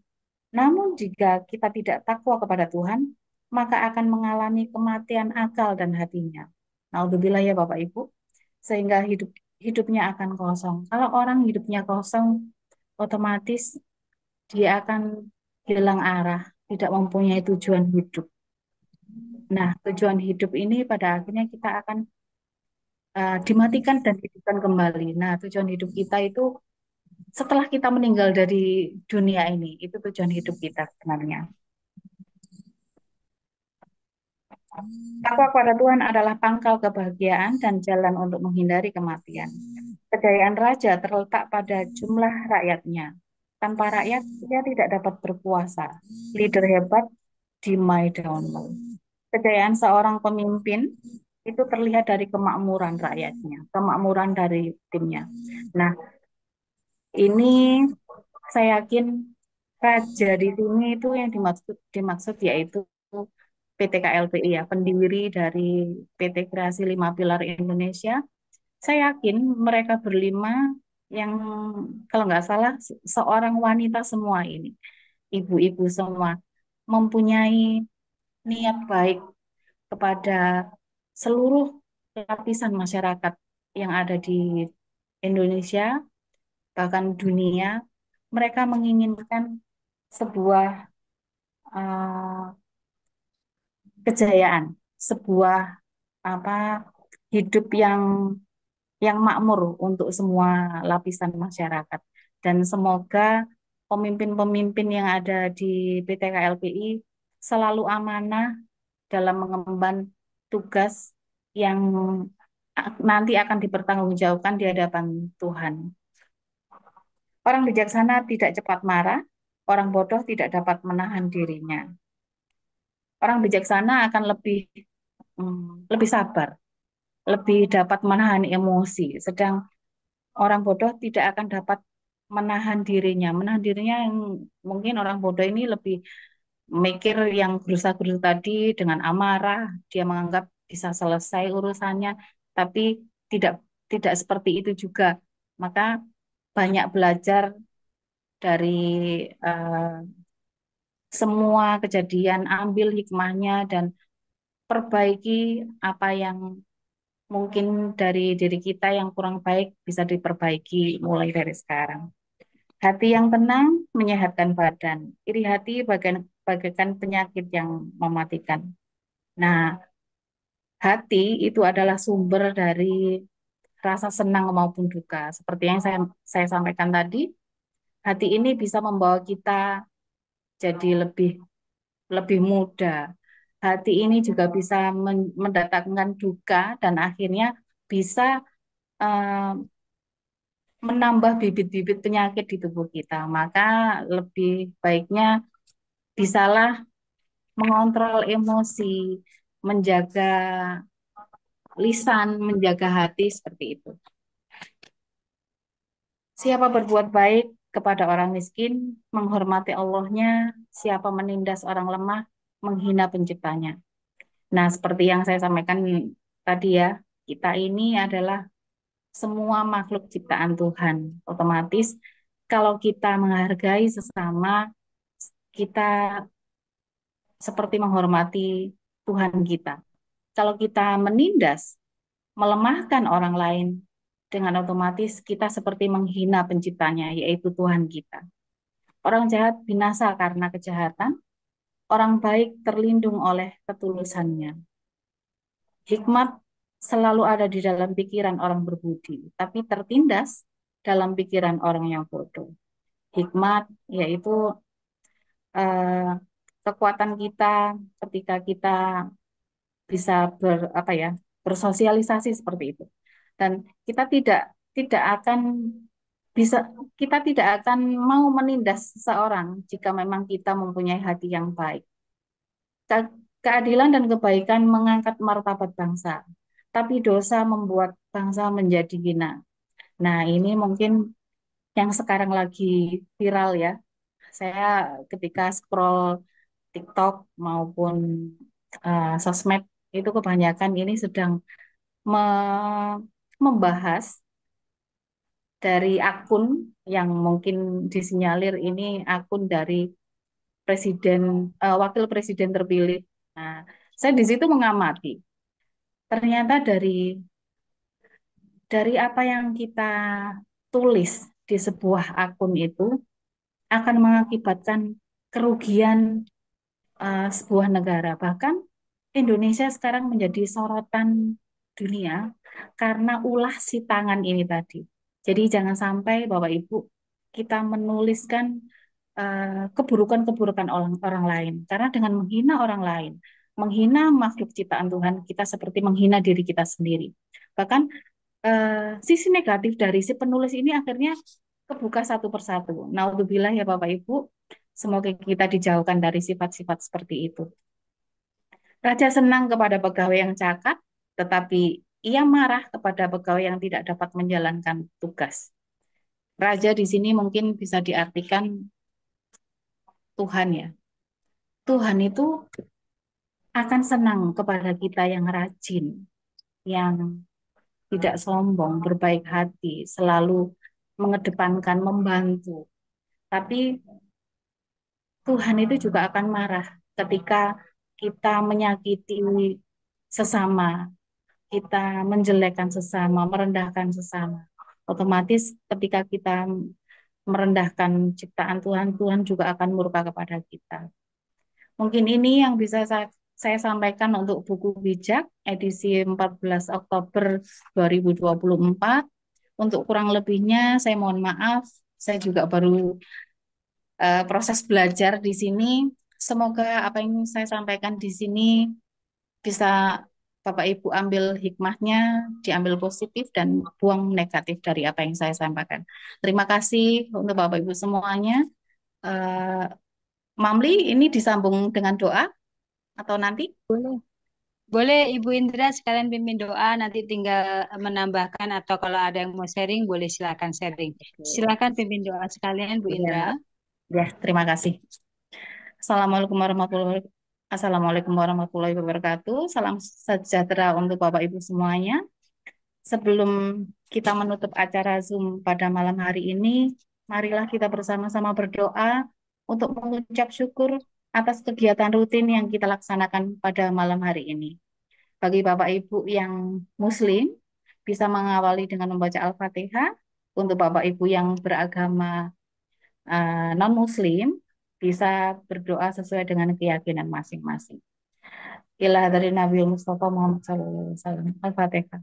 Namun jika kita tidak takwa kepada Tuhan, maka akan mengalami kematian akal dan hatinya. Naudzubillah ya Bapak Ibu, sehingga hidupnya akan kosong. Kalau orang hidupnya kosong, otomatis dia akan hilang arah, tidak mempunyai tujuan hidup. Nah, tujuan hidup ini pada akhirnya kita akan dimatikan dan dihidupkan kembali. Nah, tujuan hidup kita itu setelah kita meninggal dari dunia ini, itu tujuan hidup kita sebenarnya. Takwa kepada Tuhan adalah pangkal kebahagiaan dan jalan untuk menghindari kematian. Kejayaan raja terletak pada jumlah rakyatnya. Tanpa rakyat, dia tidak dapat berkuasa. Leader hebat di my download. Kejayaan seorang pemimpin itu terlihat dari kemakmuran rakyatnya, kemakmuran dari timnya. Nah, ini saya yakin raja di sini itu yang dimaksud yaitu PT KLPI ya, pendiri dari PT Kreasi Lima Pilar Indonesia. Saya yakin mereka berlima yang kalau nggak salah seorang wanita semua ini, ibu-ibu semua, mempunyai niat baik kepada seluruh lapisan masyarakat yang ada di Indonesia, bahkan dunia. Mereka menginginkan sebuah uh, kejayaan, sebuah apa hidup yang makmur untuk semua lapisan masyarakat. Dan semoga pemimpin-pemimpin yang ada di PT KLPI selalu amanah dalam mengemban tugas yang nanti akan dipertanggungjawabkan di hadapan Tuhan. Orang bijaksana tidak cepat marah, orang bodoh tidak dapat menahan dirinya. Orang bijaksana akan lebih sabar, lebih dapat menahan emosi, sedang orang bodoh tidak akan dapat menahan dirinya. Menahan dirinya yang mungkin orang bodoh ini lebih mikir yang gerusa-gerusa tadi dengan amarah, dia menganggap bisa selesai urusannya, tapi tidak tidak seperti itu juga. Maka banyak belajar dari eh, semua kejadian, ambil hikmahnya dan perbaiki apa yang mungkin dari diri kita yang kurang baik bisa diperbaiki mulai dari sekarang. Hati yang tenang menyehatkan badan. Iri hati bagaikan penyakit yang mematikan. Nah, hati itu adalah sumber dari rasa senang maupun duka. Seperti yang saya sampaikan tadi, hati ini bisa membawa kita jadi lebih lebih muda. Hati ini juga bisa mendatangkan duka dan akhirnya bisa eh, menambah bibit-bibit penyakit di tubuh kita. Maka lebih baiknya bisalah mengontrol emosi, menjaga lisan, menjaga hati seperti itu. Siapa berbuat baik kepada orang miskin, menghormati Allahnya, siapa menindas orang lemah, menghina penciptanya. Nah, seperti yang saya sampaikan tadi ya, kita ini adalah semua makhluk ciptaan Tuhan. Otomatis kalau kita menghargai sesama, kita seperti menghormati Tuhan kita. Kalau kita menindas, melemahkan orang lain, dengan otomatis kita seperti menghina penciptanya, yaitu Tuhan kita. Orang jahat binasa karena kejahatan, orang baik terlindung oleh ketulusannya. Hikmat selalu ada di dalam pikiran orang berbudi, tapi tertindas dalam pikiran orang yang bodoh. Hikmat yaitu eh, kekuatan kita ketika kita bisa bersosialisasi seperti itu. Dan kita tidak akan bisa kita tidak akan mau menindas seseorang jika memang kita mempunyai hati yang baik. Keadilan dan kebaikan mengangkat martabat bangsa, tapi dosa membuat bangsa menjadi hina. Nah, ini mungkin yang sekarang lagi viral ya. Saya ketika scroll TikTok maupun sosmed itu kebanyakan ini sedang membahas dari akun yang mungkin disinyalir ini akun dari presiden, wakil presiden terpilih. Nah, saya di situ mengamati. Ternyata dari apa yang kita tulis di sebuah akun itu akan mengakibatkan kerugian sebuah negara. Bahkan Indonesia sekarang menjadi sorotan dunia karena ulah si tangan ini tadi. Jadi jangan sampai Bapak Ibu kita menuliskan keburukan-keburukan orang lain. Karena dengan menghina orang lain, menghina makhluk ciptaan Tuhan, kita seperti menghina diri kita sendiri. Bahkan sisi negatif dari si penulis ini akhirnya kebuka satu persatu. Naudzubillah ya Bapak Ibu, semoga kita dijauhkan dari sifat-sifat seperti itu. Raja senang kepada pegawai yang cakap, tetapi ia marah kepada pegawai yang tidak dapat menjalankan tugas. Raja di sini mungkin bisa diartikan Tuhan ya. Tuhan itu akan senang kepada kita yang rajin, yang tidak sombong, berbaik hati, selalu mengedepankan membantu. Tapi Tuhan itu juga akan marah ketika kita menyakiti sesama, kita menjelekkan sesama, merendahkan sesama. Otomatis ketika kita merendahkan ciptaan Tuhan, Tuhan juga akan murka kepada kita. Mungkin ini yang bisa saya sampaikan untuk buku bijak edisi 14 Oktober 2024. Untuk kurang lebihnya saya mohon maaf, saya juga baru proses belajar di sini. Semoga apa yang saya sampaikan di sini bisa Bapak Ibu ambil hikmahnya, diambil positif dan buang negatif dari apa yang saya sampaikan. Terima kasih untuk Bapak Ibu semuanya. Eh, Mamli, ini disambung dengan doa atau nanti? Boleh. Boleh Ibu Indra sekalian pimpin doa, nanti tinggal menambahkan atau kalau ada yang mau sharing, boleh silakan sharing. Silakan pimpin doa sekalian Bu Indra. Ya, ya, terima kasih. Assalamualaikum warahmatullahi wabarakatuh. Salam sejahtera untuk Bapak Ibu semuanya. Sebelum kita menutup acara Zoom pada malam hari ini, marilah kita bersama-sama berdoa untuk mengucap syukur atas kegiatan rutin yang kita laksanakan pada malam hari ini. Bagi Bapak Ibu yang Muslim, bisa mengawali dengan membaca Al-Fatihah. Untuk Bapak Ibu yang beragama non-Muslim, bisa berdoa sesuai dengan keyakinan masing-masing. Ilah dari Nabi Mustafa Muhammad SAW. Al-Fatihah.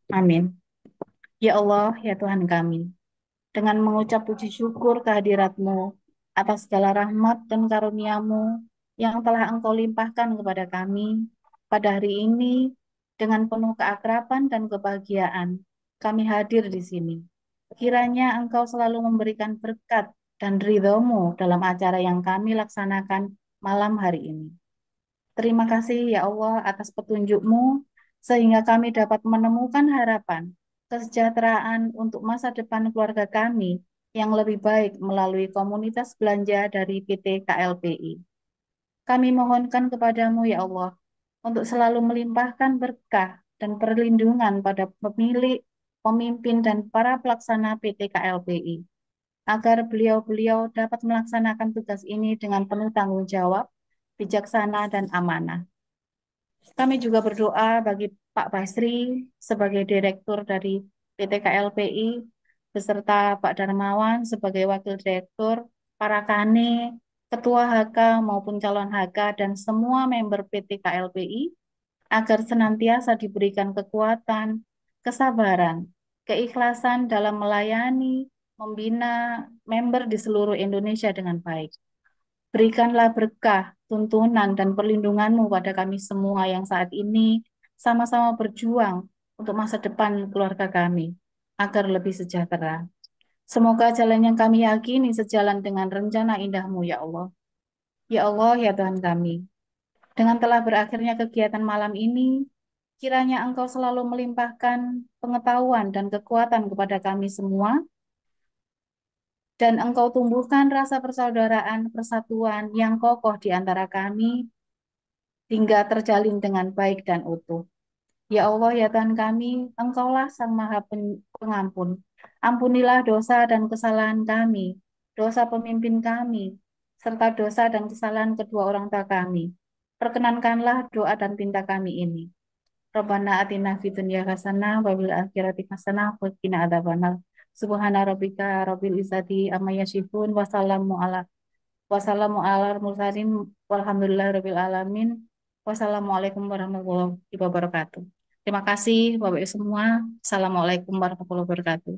Amin. Ya Allah, ya Tuhan kami, dengan mengucap puji syukur kehadirat-Mu atas segala rahmat dan karunia-Mu yang telah Engkau limpahkan kepada kami pada hari ini dengan penuh keakraban dan kebahagiaan. Kami hadir di sini. Kiranya Engkau selalu memberikan berkat dan ridho-Mu dalam acara yang kami laksanakan malam hari ini. Terima kasih ya Allah atas petunjuk-Mu sehingga kami dapat menemukan harapan, kesejahteraan untuk masa depan keluarga kami yang lebih baik melalui komunitas belanja dari PT KLPI. Kami mohonkan kepadamu ya Allah untuk selalu melimpahkan berkah dan perlindungan pada pemilik, pemimpin, dan para pelaksana PT KLPI agar beliau-beliau dapat melaksanakan tugas ini dengan penuh tanggung jawab, bijaksana, dan amanah. Kami juga berdoa bagi Pak Basri sebagai Direktur dari PT KLPI, beserta Pak Darmawan sebagai Wakil Direktur, para Kane, Ketua HK maupun calon HK, dan semua member PT KLPI, agar senantiasa diberikan kekuatan, kesabaran, keikhlasan dalam melayani, membina member di seluruh Indonesia dengan baik. Berikanlah berkah, tuntunan, dan perlindungan-Mu pada kami semua yang saat ini sama-sama berjuang untuk masa depan keluarga kami, agar lebih sejahtera. Semoga jalan yang kami yakini sejalan dengan rencana indah-Mu, ya Allah. Ya Allah, ya Tuhan kami. Dengan telah berakhirnya kegiatan malam ini, kiranya Engkau selalu melimpahkan pengetahuan dan kekuatan kepada kami semua, dan Engkau tumbuhkan rasa persaudaraan, persatuan yang kokoh di antara kami, hingga terjalin dengan baik dan utuh. Ya Allah, ya Tuhan kami, Engkaulah Sang Maha Pengampun. Ampunilah dosa dan kesalahan kami, dosa pemimpin kami, serta dosa dan kesalahan kedua orang tua kami. Perkenankanlah doa dan pinta kami ini. Rabbana atina fid dunya hasanah wa fil akhirati hasanah wa qina adzabannar. Subhana rabbika rabbil izzati amma yasifun wassalamu ala mursalin walhamdulillahi rabbil alamin. Wassalamualaikum warahmatullahi wabarakatuh. Terima kasih Bapak Ibu semua. Assalamualaikum warahmatullahi wabarakatuh.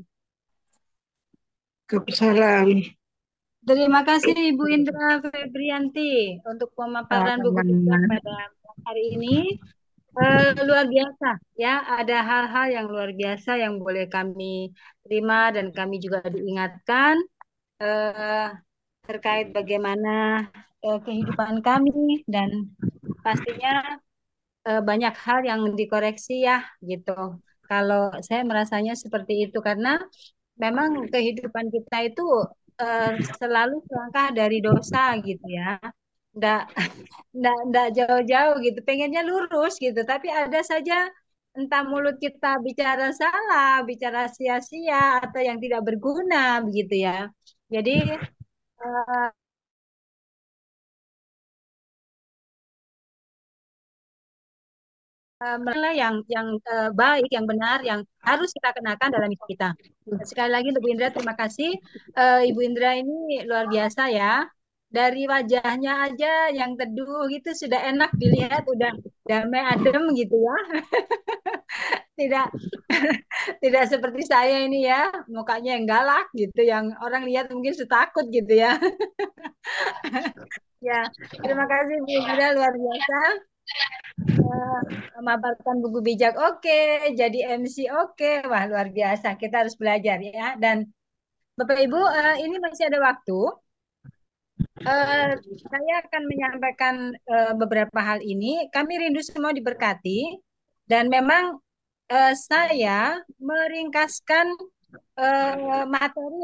Kebesaran. Terima kasih Ibu Indra Febrianti untuk pemaparan buku bijak Sama-sama. pada hari ini. Luar biasa ya, ada hal-hal yang luar biasa yang boleh kami terima dan kami juga diingatkan eh, terkait bagaimana kehidupan kami dan pastinya banyak hal yang dikoreksi ya gitu. Kalau saya merasanya seperti itu karena memang kehidupan kita itu eh, selalu selangkah dari dosa gitu ya. Nggak, nggak jauh-jauh gitu. Pengennya lurus gitu, tapi ada saja entah mulut kita bicara salah, bicara sia-sia atau yang tidak berguna begitu ya. Jadi eh, mereka yang baik, yang benar, yang harus kita kenakan dalam hidup kita. Sekali lagi untuk Bu Indra, terima kasih. Ibu Indra ini luar biasa ya. Dari wajahnya aja yang teduh gitu sudah enak dilihat, udah damai adem gitu ya. Tidak tidak seperti saya ini ya, mukanya yang galak gitu, yang orang lihat mungkin setakut gitu ya. Ya, terima kasih Bu Indra luar biasa. Memaparkan buku bijak oke, jadi MC oke. Wah, luar biasa. Kita harus belajar ya. Dan Bapak Ibu, ini masih ada waktu. Eh, saya akan menyampaikan beberapa hal ini. Kami rindu semua diberkati. Dan memang saya meringkaskan materi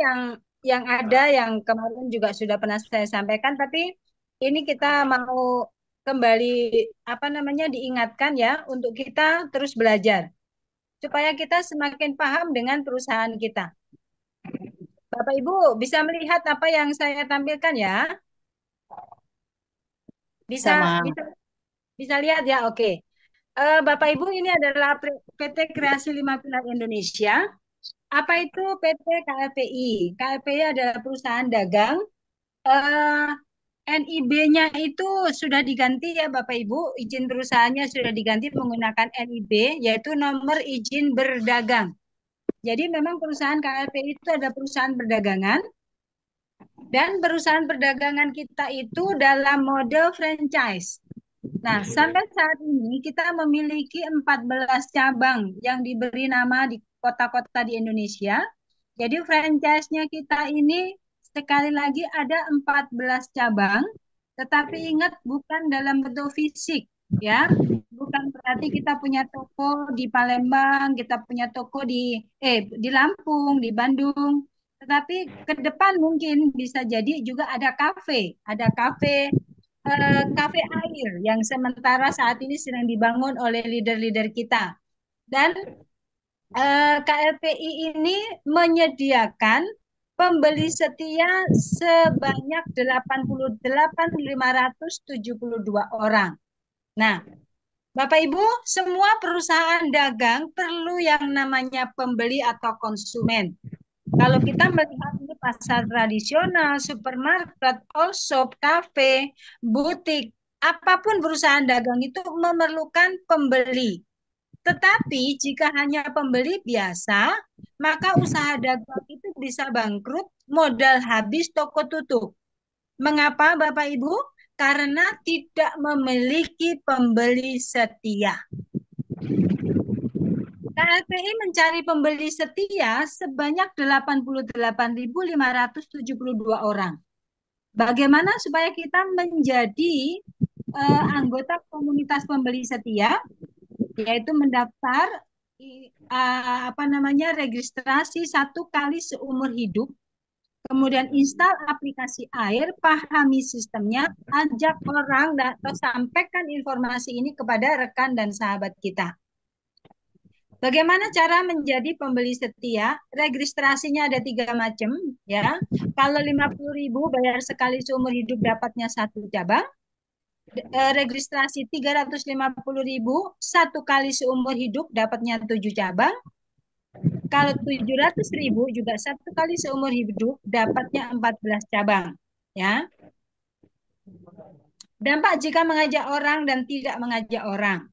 yang ada, yang kemarin juga sudah pernah saya sampaikan. Tapi ini kita mau kembali apa namanya diingatkan ya untuk kita terus belajar supaya kita semakin paham dengan perusahaan kita. Bapak Ibu bisa melihat apa yang saya tampilkan ya? Bisa Sama. bisa bisa lihat ya? Oke. Bapak Ibu ini adalah PT Kreasi Lima Pilar Indonesia. Apa itu PT KLPI? KLPI adalah perusahaan dagang. Eh, NIB-nya itu sudah diganti ya Bapak Ibu, izin perusahaannya sudah diganti menggunakan NIB, yaitu nomor izin berdagang. Jadi memang perusahaan KLPI itu ada perusahaan perdagangan, dan perusahaan perdagangan kita itu dalam mode franchise. Nah, sampai saat ini kita memiliki 14 cabang yang diberi nama di kota-kota di Indonesia. Jadi franchise-nya kita ini sekali lagi ada 14 cabang, tetapi ingat bukan dalam bentuk fisik ya. Bukan berarti kita punya toko di Palembang, kita punya toko di Lampung, di Bandung. Tetapi ke depan mungkin bisa jadi juga ada kafe air yang sementara saat ini sedang dibangun oleh leader-leader kita. Dan KLPI ini menyediakan pembeli setia sebanyak 88.572 orang. Nah, Bapak Ibu, semua perusahaan dagang perlu yang namanya pembeli atau konsumen. Kalau kita melihat ini pasar tradisional, supermarket, all shop, kafe, butik, apapun perusahaan dagang itu memerlukan pembeli. Tetapi jika hanya pembeli biasa, maka usaha dagang itu bisa bangkrut, modal habis, toko tutup. Mengapa Bapak Ibu? Karena tidak memiliki pembeli setia. KLPI mencari pembeli setia sebanyak 88.572 orang. Bagaimana supaya kita menjadi anggota komunitas pembeli setia, yaitu mendaftar registrasi 1 kali seumur hidup, kemudian install aplikasi Air, pahami sistemnya, ajak orang atau sampaikan informasi ini kepada rekan dan sahabat kita. Bagaimana cara menjadi pembeli setia? Registrasinya ada 3 macam, ya. Kalau 50.000 bayar sekali seumur hidup dapatnya 1 cabang. Registrasi 350.000 1 kali seumur hidup dapatnya 7 cabang. Kalau 700.000 juga 1 kali seumur hidup dapatnya 14 cabang, ya. Dampak jika mengajak orang dan tidak mengajak orang.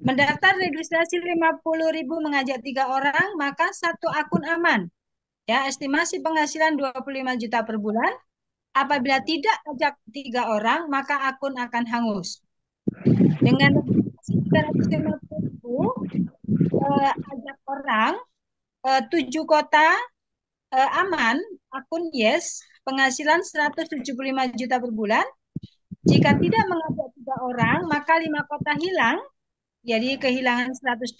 Mendaftar registrasi 50.000 mengajak 3 orang, maka 1 akun aman. Ya, estimasi penghasilan 25 juta per bulan. Apabila tidak ajak 3 orang, maka akun akan hangus. Dengan registrasi 350.000 ajak orang, 7 kota aman, akun yes, penghasilan 175 juta per bulan. Jika tidak mengajak 3 orang, maka 5 kota hilang. Jadi kehilangan 125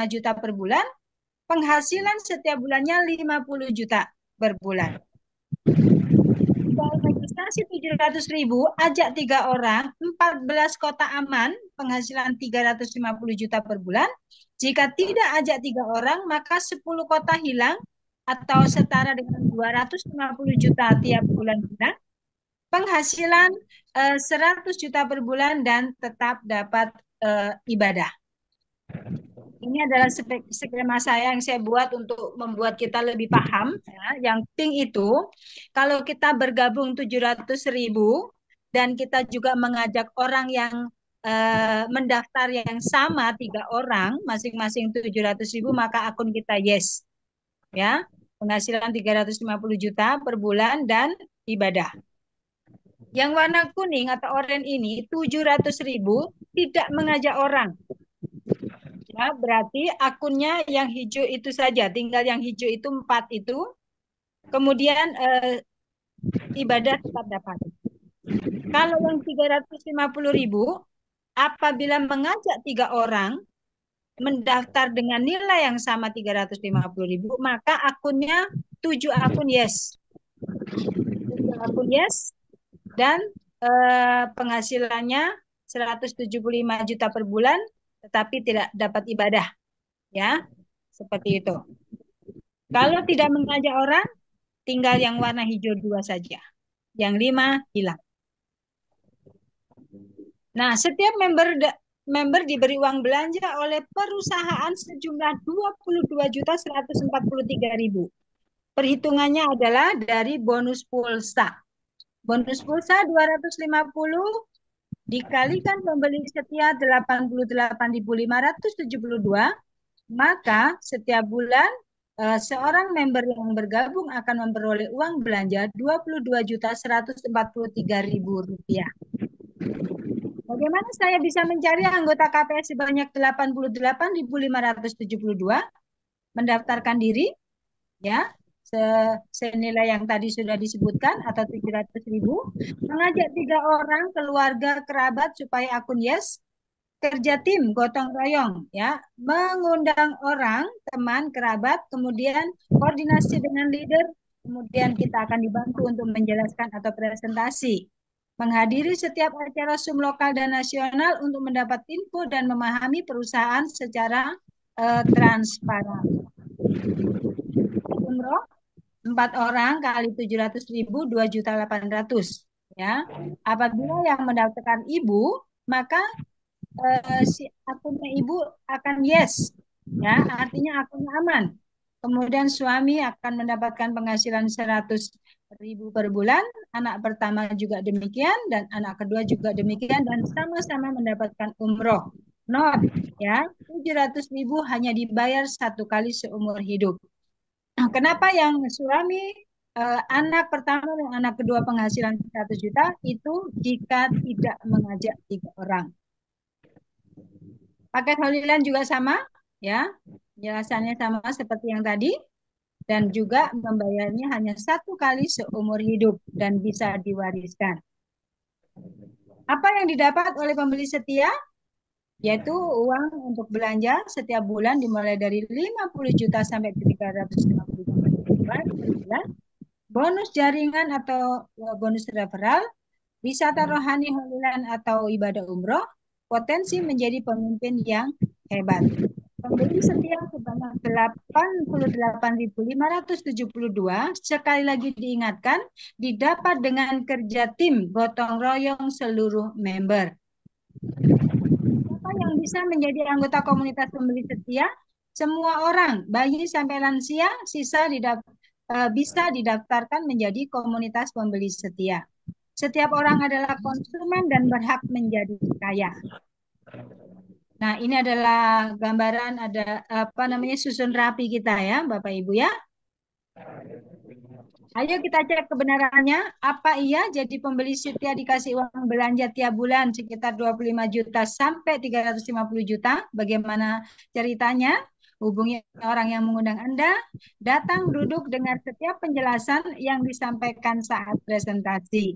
juta per bulan, penghasilan setiap bulannya 50 juta per bulan. Kalau registrasi 700.000, ajak 3 orang, 14 kota aman, penghasilan 350 juta per bulan. Jika tidak ajak 3 orang, maka 10 kota hilang atau setara dengan 250 juta tiap bulan hilang. Penghasilan 100 juta per bulan dan tetap dapat ibadah. Ini adalah skema saya yang saya buat untuk membuat kita lebih paham. Ya. Yang pink itu, kalau kita bergabung 700.000 dan kita juga mengajak orang yang mendaftar yang sama 3 orang, masing-masing 700.000, maka akun kita yes. Ya, penghasilan 350 juta per bulan dan ibadah. Yang warna kuning atau oranye ini 700.000 tidak mengajak orang. Ya, berarti akunnya yang hijau itu saja, tinggal yang hijau itu 4 itu. Kemudian ibadah tetap dapat. Kalau yang 350.000 apabila mengajak 3 orang mendaftar dengan nilai yang sama 350.000, maka akunnya 7 akun yes. 7 akun yes. Dan penghasilannya 175 juta per bulan, tetapi tidak dapat ibadah. Ya, seperti itu. Kalau tidak mengajak orang, tinggal yang warna hijau 2 saja. Yang 5 hilang. Nah, setiap member diberi uang belanja oleh perusahaan sejumlah 22.143.000. Perhitungannya adalah dari bonus pulsa. Bonus pulsa 250 dikalikan pembeli setia 88.572, maka setiap bulan seorang member yang bergabung akan memperoleh uang belanja 22.143.000 rupiah. Bagaimana saya bisa mencari anggota KPS sebanyak 88.572? Mendaftarkan diri, ya, senilai yang tadi sudah disebutkan atau 700.000, mengajak 3 orang keluarga kerabat supaya akun yes, kerja tim gotong royong, ya, mengundang orang teman kerabat, kemudian koordinasi dengan leader, kemudian kita akan dibantu untuk menjelaskan atau presentasi, menghadiri setiap acara Zoom lokal dan nasional untuk mendapat info dan memahami perusahaan secara transparan. Umroh 4 orang kali 700.000 2.800.000, ya. Apabila yang mendaftarkan ibu, maka si akunnya ibu akan yes, ya, artinya akunnya aman. Kemudian suami akan mendapatkan penghasilan 100.000 per bulan, anak pertama juga demikian dan anak kedua juga demikian dan sama-sama mendapatkan umroh. Not, ya, 700.000 hanya dibayar 1 kali seumur hidup. Nah, kenapa yang suami anak pertama dan anak kedua penghasilan 100 juta itu jika tidak mengajak 3 orang. Paket Holy Land juga sama, ya, penjelasannya sama seperti yang tadi, dan juga membayarnya hanya 1 kali seumur hidup dan bisa diwariskan. Apa yang didapat oleh pembeli setia? Yaitu uang untuk belanja setiap bulan dimulai dari 50 juta sampai 350 juta per bulan, bonus jaringan atau bonus referral, wisata rohani Holy Land atau ibadah umroh, potensi menjadi pemimpin yang hebat. Pembeli setia sebanyak 88.572, sekali lagi diingatkan, didapat dengan kerja tim gotong royong seluruh member. Siapa yang bisa menjadi anggota komunitas pembeli setia? Semua orang, bayi sampai lansia, bisa didaftarkan menjadi komunitas pembeli setia. Setiap orang adalah konsumen dan berhak menjadi kaya. Nah, ini adalah gambaran ada apa namanya susun rapi kita ya, Bapak Ibu ya. Ayo kita cek kebenarannya. Apa iya jadi pembeli setia dikasih uang belanja tiap bulan sekitar 25 juta sampai 350 juta? Bagaimana ceritanya? Hubungi orang yang mengundang Anda. Datang duduk dengar setiap penjelasan yang disampaikan saat presentasi.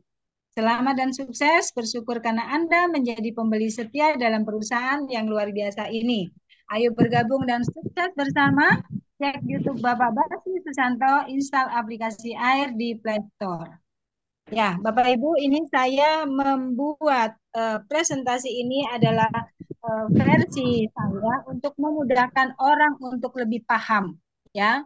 Selamat dan sukses. Bersyukur karena Anda menjadi pembeli setia dalam perusahaan yang luar biasa ini. Ayo bergabung dan sukses bersama. Cek YouTube Bapak Basri Susanto, install aplikasi Air di Play Store. Ya, Bapak Ibu, ini saya membuat presentasi ini adalah versi saya untuk memudahkan orang untuk lebih paham, ya.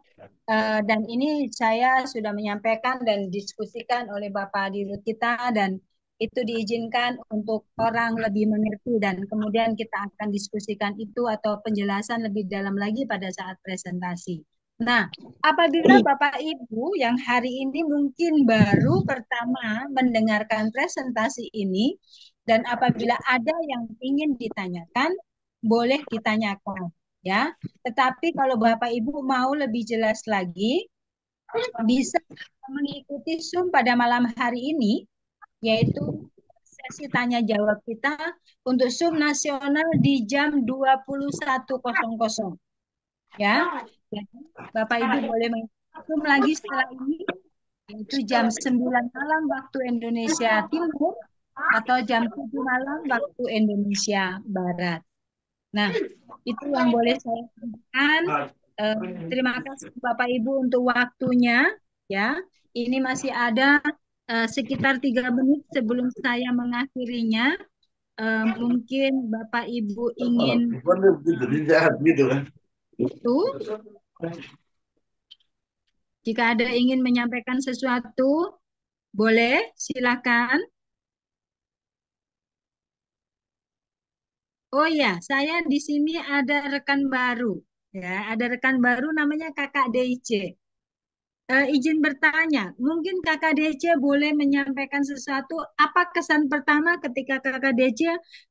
Dan ini saya sudah menyampaikan dan diskusikan oleh Bapak Dirut kita dan itu diizinkan untuk orang lebih mengerti dan kemudian kita akan diskusikan itu atau penjelasan lebih dalam lagi pada saat presentasi. Nah, apabila Bapak Ibu yang hari ini mungkin baru pertama mendengarkan presentasi ini dan apabila ada yang ingin ditanyakan, boleh ditanyakan ya. Tetapi kalau Bapak Ibu mau lebih jelas lagi, bisa mengikuti Zoom pada malam hari ini, yaitu sesi tanya jawab kita untuk Zoom nasional di jam 21.00. Ya, jadi Bapak Ibu boleh mengikuti Zoom lagi setelah ini, yaitu jam 9 malam waktu Indonesia Timur atau jam 7 malam waktu Indonesia Barat. Nah, itu yang boleh saya sampaikan. Terima kasih Bapak Ibu untuk waktunya. Ya, ini masih ada sekitar 3 menit sebelum saya mengakhirinya. Mungkin Bapak Ibu ingin itu. Jika ada ingin menyampaikan sesuatu, boleh silakan. Oh ya, saya di sini ada rekan baru. Ya, ada rekan baru namanya Kakak DC. Izin bertanya, mungkin Kakak DC boleh menyampaikan sesuatu. Apa kesan pertama ketika Kakak DC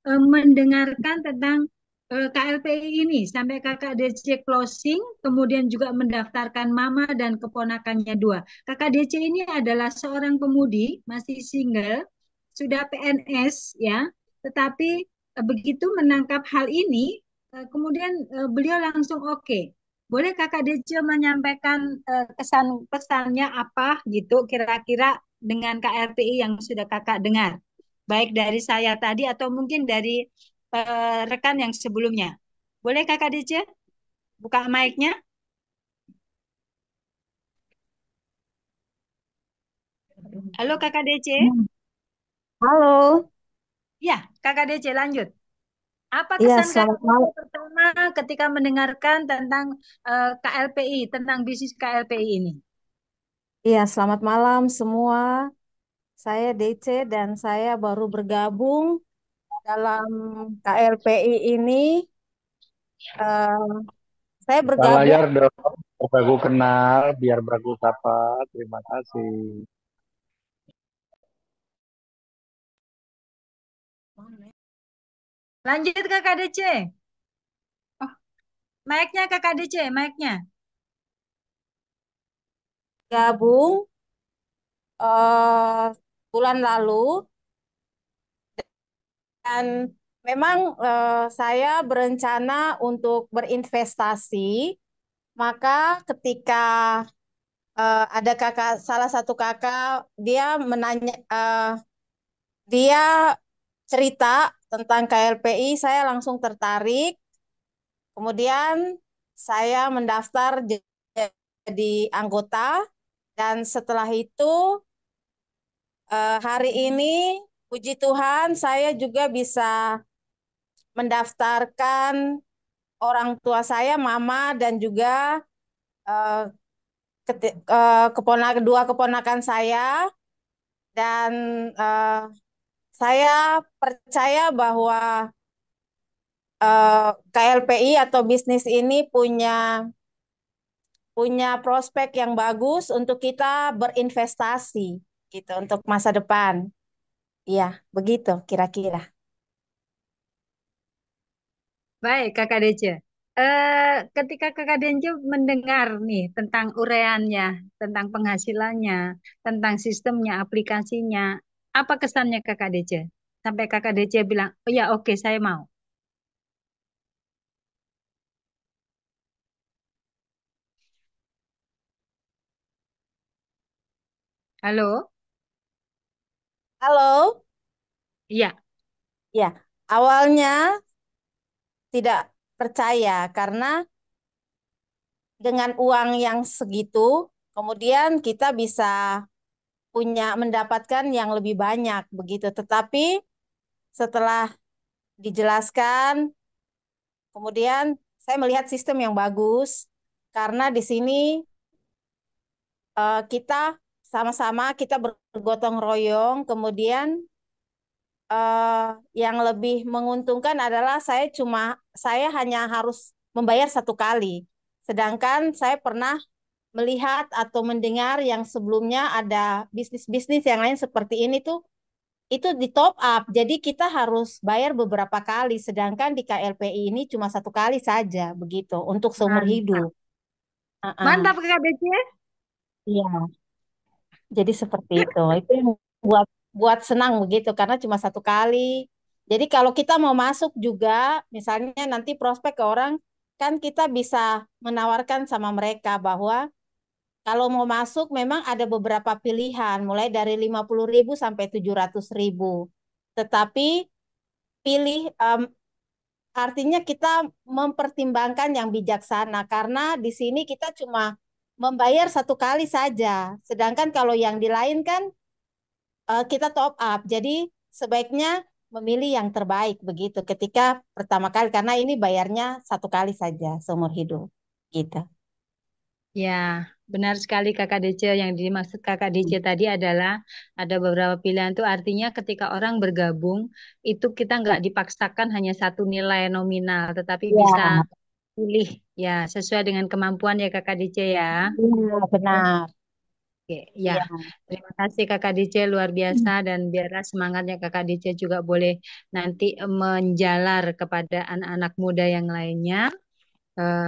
mendengarkan tentang KLPI ini sampai Kakak DC closing, kemudian juga mendaftarkan mama dan keponakannya dua. Kakak DC ini adalah seorang pemudi, masih single, sudah PNS ya, tetapi begitu menangkap hal ini, kemudian beliau langsung oke. Boleh Kakak Dece menyampaikan kesan pesannya apa gitu kira-kira dengan KRPI yang sudah Kakak dengar, baik dari saya tadi atau mungkin dari rekan yang sebelumnya. Boleh Kakak Dece buka mic-nya? Halo Kakak Dece. Halo. Ya, Kakak Dece lanjut. Apa Iya, kesan selamat Kakak malam. pertama ketika mendengarkan tentang KLPI, tentang bisnis KLPI ini? Iya, selamat malam semua. Saya DC dan saya baru bergabung dalam KLPI ini. Eh, saya Buka bergabung. layar dong, beragu kenal, biar beragu sapa. Terima kasih. Lanjut Kakak DC. Oh, mic-nya Kakak DC, mic-nya. Gabung bulan lalu dan memang saya berencana untuk berinvestasi. Maka ketika ada salah satu kakak, dia menanya, dia cerita tentang KLPI, saya langsung tertarik. Kemudian saya mendaftar jadi anggota dan setelah itu hari ini puji Tuhan saya juga bisa mendaftarkan orang tua saya, mama dan juga eh, kedua keponakan saya dan eh, saya percaya bahwa KLPI atau bisnis ini punya prospek yang bagus untuk kita berinvestasi gitu untuk masa depan. Iya, begitu kira-kira. Baik, Kakak Dece. Ketika Kakak Dece mendengar nih tentang uraiannya, tentang penghasilannya, tentang sistemnya, aplikasinya, apa kesannya Kakak Dece? Sampai Kakak Dece bilang, oh ya oke saya mau. Halo? Halo, Iya, ya awalnya tidak percaya karena dengan uang yang segitu, kemudian kita bisa mendapatkan yang lebih banyak begitu. Tetapi setelah dijelaskan, kemudian saya melihat sistem yang bagus karena di sini kita sama-sama kita bergotong royong, kemudian eh, yang lebih menguntungkan adalah saya hanya harus membayar satu kali. Sedangkan saya pernah melihat atau mendengar yang sebelumnya ada bisnis-bisnis yang lain seperti ini tuh itu di top up. Jadi kita harus bayar beberapa kali. Sedangkan di KLPI ini cuma satu kali saja begitu untuk seumur mantap. hidup. Mantap Uh-uh. Kakak Dece. Iya, jadi seperti itu. Itu yang buat buat senang begitu karena cuma satu kali. Jadi kalau kita mau masuk juga, misalnya nanti prospek ke orang, kan kita bisa menawarkan sama mereka bahwa kalau mau masuk memang ada beberapa pilihan, mulai dari 50.000 sampai 700.000. Tetapi pilih artinya kita mempertimbangkan yang bijaksana karena di sini kita cuma membayar satu kali saja. Sedangkan kalau yang di lain kan kita top up. Jadi sebaiknya memilih yang terbaik begitu ketika pertama kali karena ini bayarnya satu kali saja seumur hidup. Gitu. Ya, benar sekali Kakak Dece. Yang dimaksud Kakak Dece tadi adalah ada beberapa pilihan itu artinya ketika orang bergabung itu kita nggak dipaksakan hanya satu nilai nominal, tetapi bisa Ya, pilih ya sesuai dengan kemampuan ya Kakak Dece ya. iya, benar. Oke, ya. Iya. Terima kasih Kakak Dece luar biasa dan biarlah semangatnya Kakak Dece juga boleh nanti menjalar kepada anak-anak muda yang lainnya.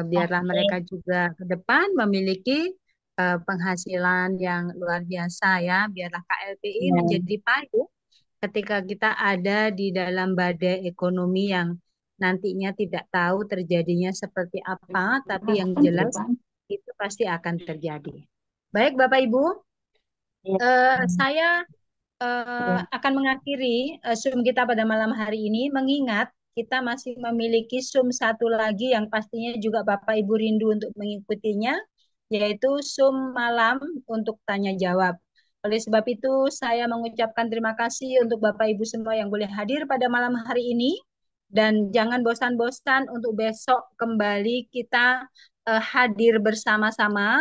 Biarlah mereka Oke. juga ke depan memiliki penghasilan yang luar biasa ya. Biarlah KLPI Iya. menjadi payung ketika kita ada di dalam badai ekonomi yang nantinya tidak tahu terjadinya seperti apa, tapi yang jelas itu pasti akan terjadi. Baik Bapak Ibu, Iya. saya Iya. akan mengakhiri Zoom kita pada malam hari ini, mengingat kita masih memiliki Zoom satu lagi yang pastinya juga Bapak Ibu rindu untuk mengikutinya, yaitu Zoom malam untuk tanya jawab. Oleh sebab itu, saya mengucapkan terima kasih untuk Bapak Ibu semua yang boleh hadir pada malam hari ini. Dan jangan bosan-bosan untuk besok kembali kita hadir bersama-sama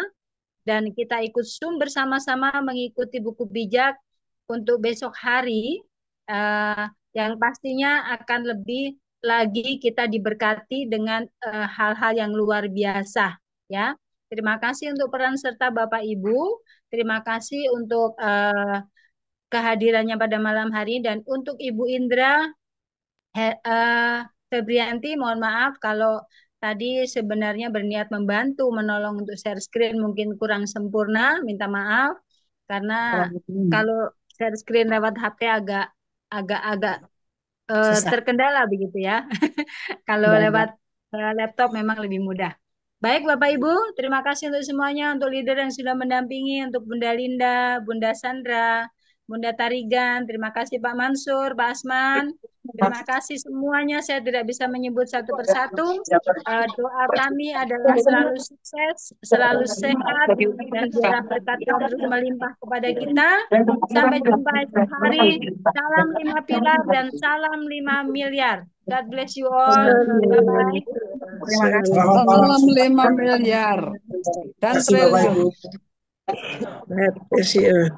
dan kita ikut Zoom bersama-sama mengikuti buku bijak untuk besok hari eh, yang pastinya akan lebih lagi kita diberkati dengan hal-hal yang luar biasa ya. Terima kasih untuk peran serta Bapak Ibu. Terima kasih untuk kehadirannya pada malam hari dan untuk Ibu Indra Febrianti, mohon maaf kalau tadi sebenarnya berniat membantu menolong untuk share screen mungkin kurang sempurna, minta maaf karena kalau share screen lewat HP agak Susah. terkendala begitu ya. Kalau Iya, iya. lewat laptop memang lebih mudah. Baik Bapak Ibu, terima kasih untuk semuanya, untuk leader yang sudah mendampingi, untuk Bunda Linda, Bunda Sandra, Bunda Tarigan, terima kasih Pak Mansur, Pak Asman. Terima kasih semuanya. Saya tidak bisa menyebut satu persatu. Doa kami adalah selalu sukses, selalu sehat, dan biarlah berkat Tuhan terus melimpah kepada kita. Sampai jumpa esok hari. Salam 5 pilar dan salam 5 miliar. God bless you all. Bye-bye. Terima kasih. Salam 5 miliar dan triliun. God bless you.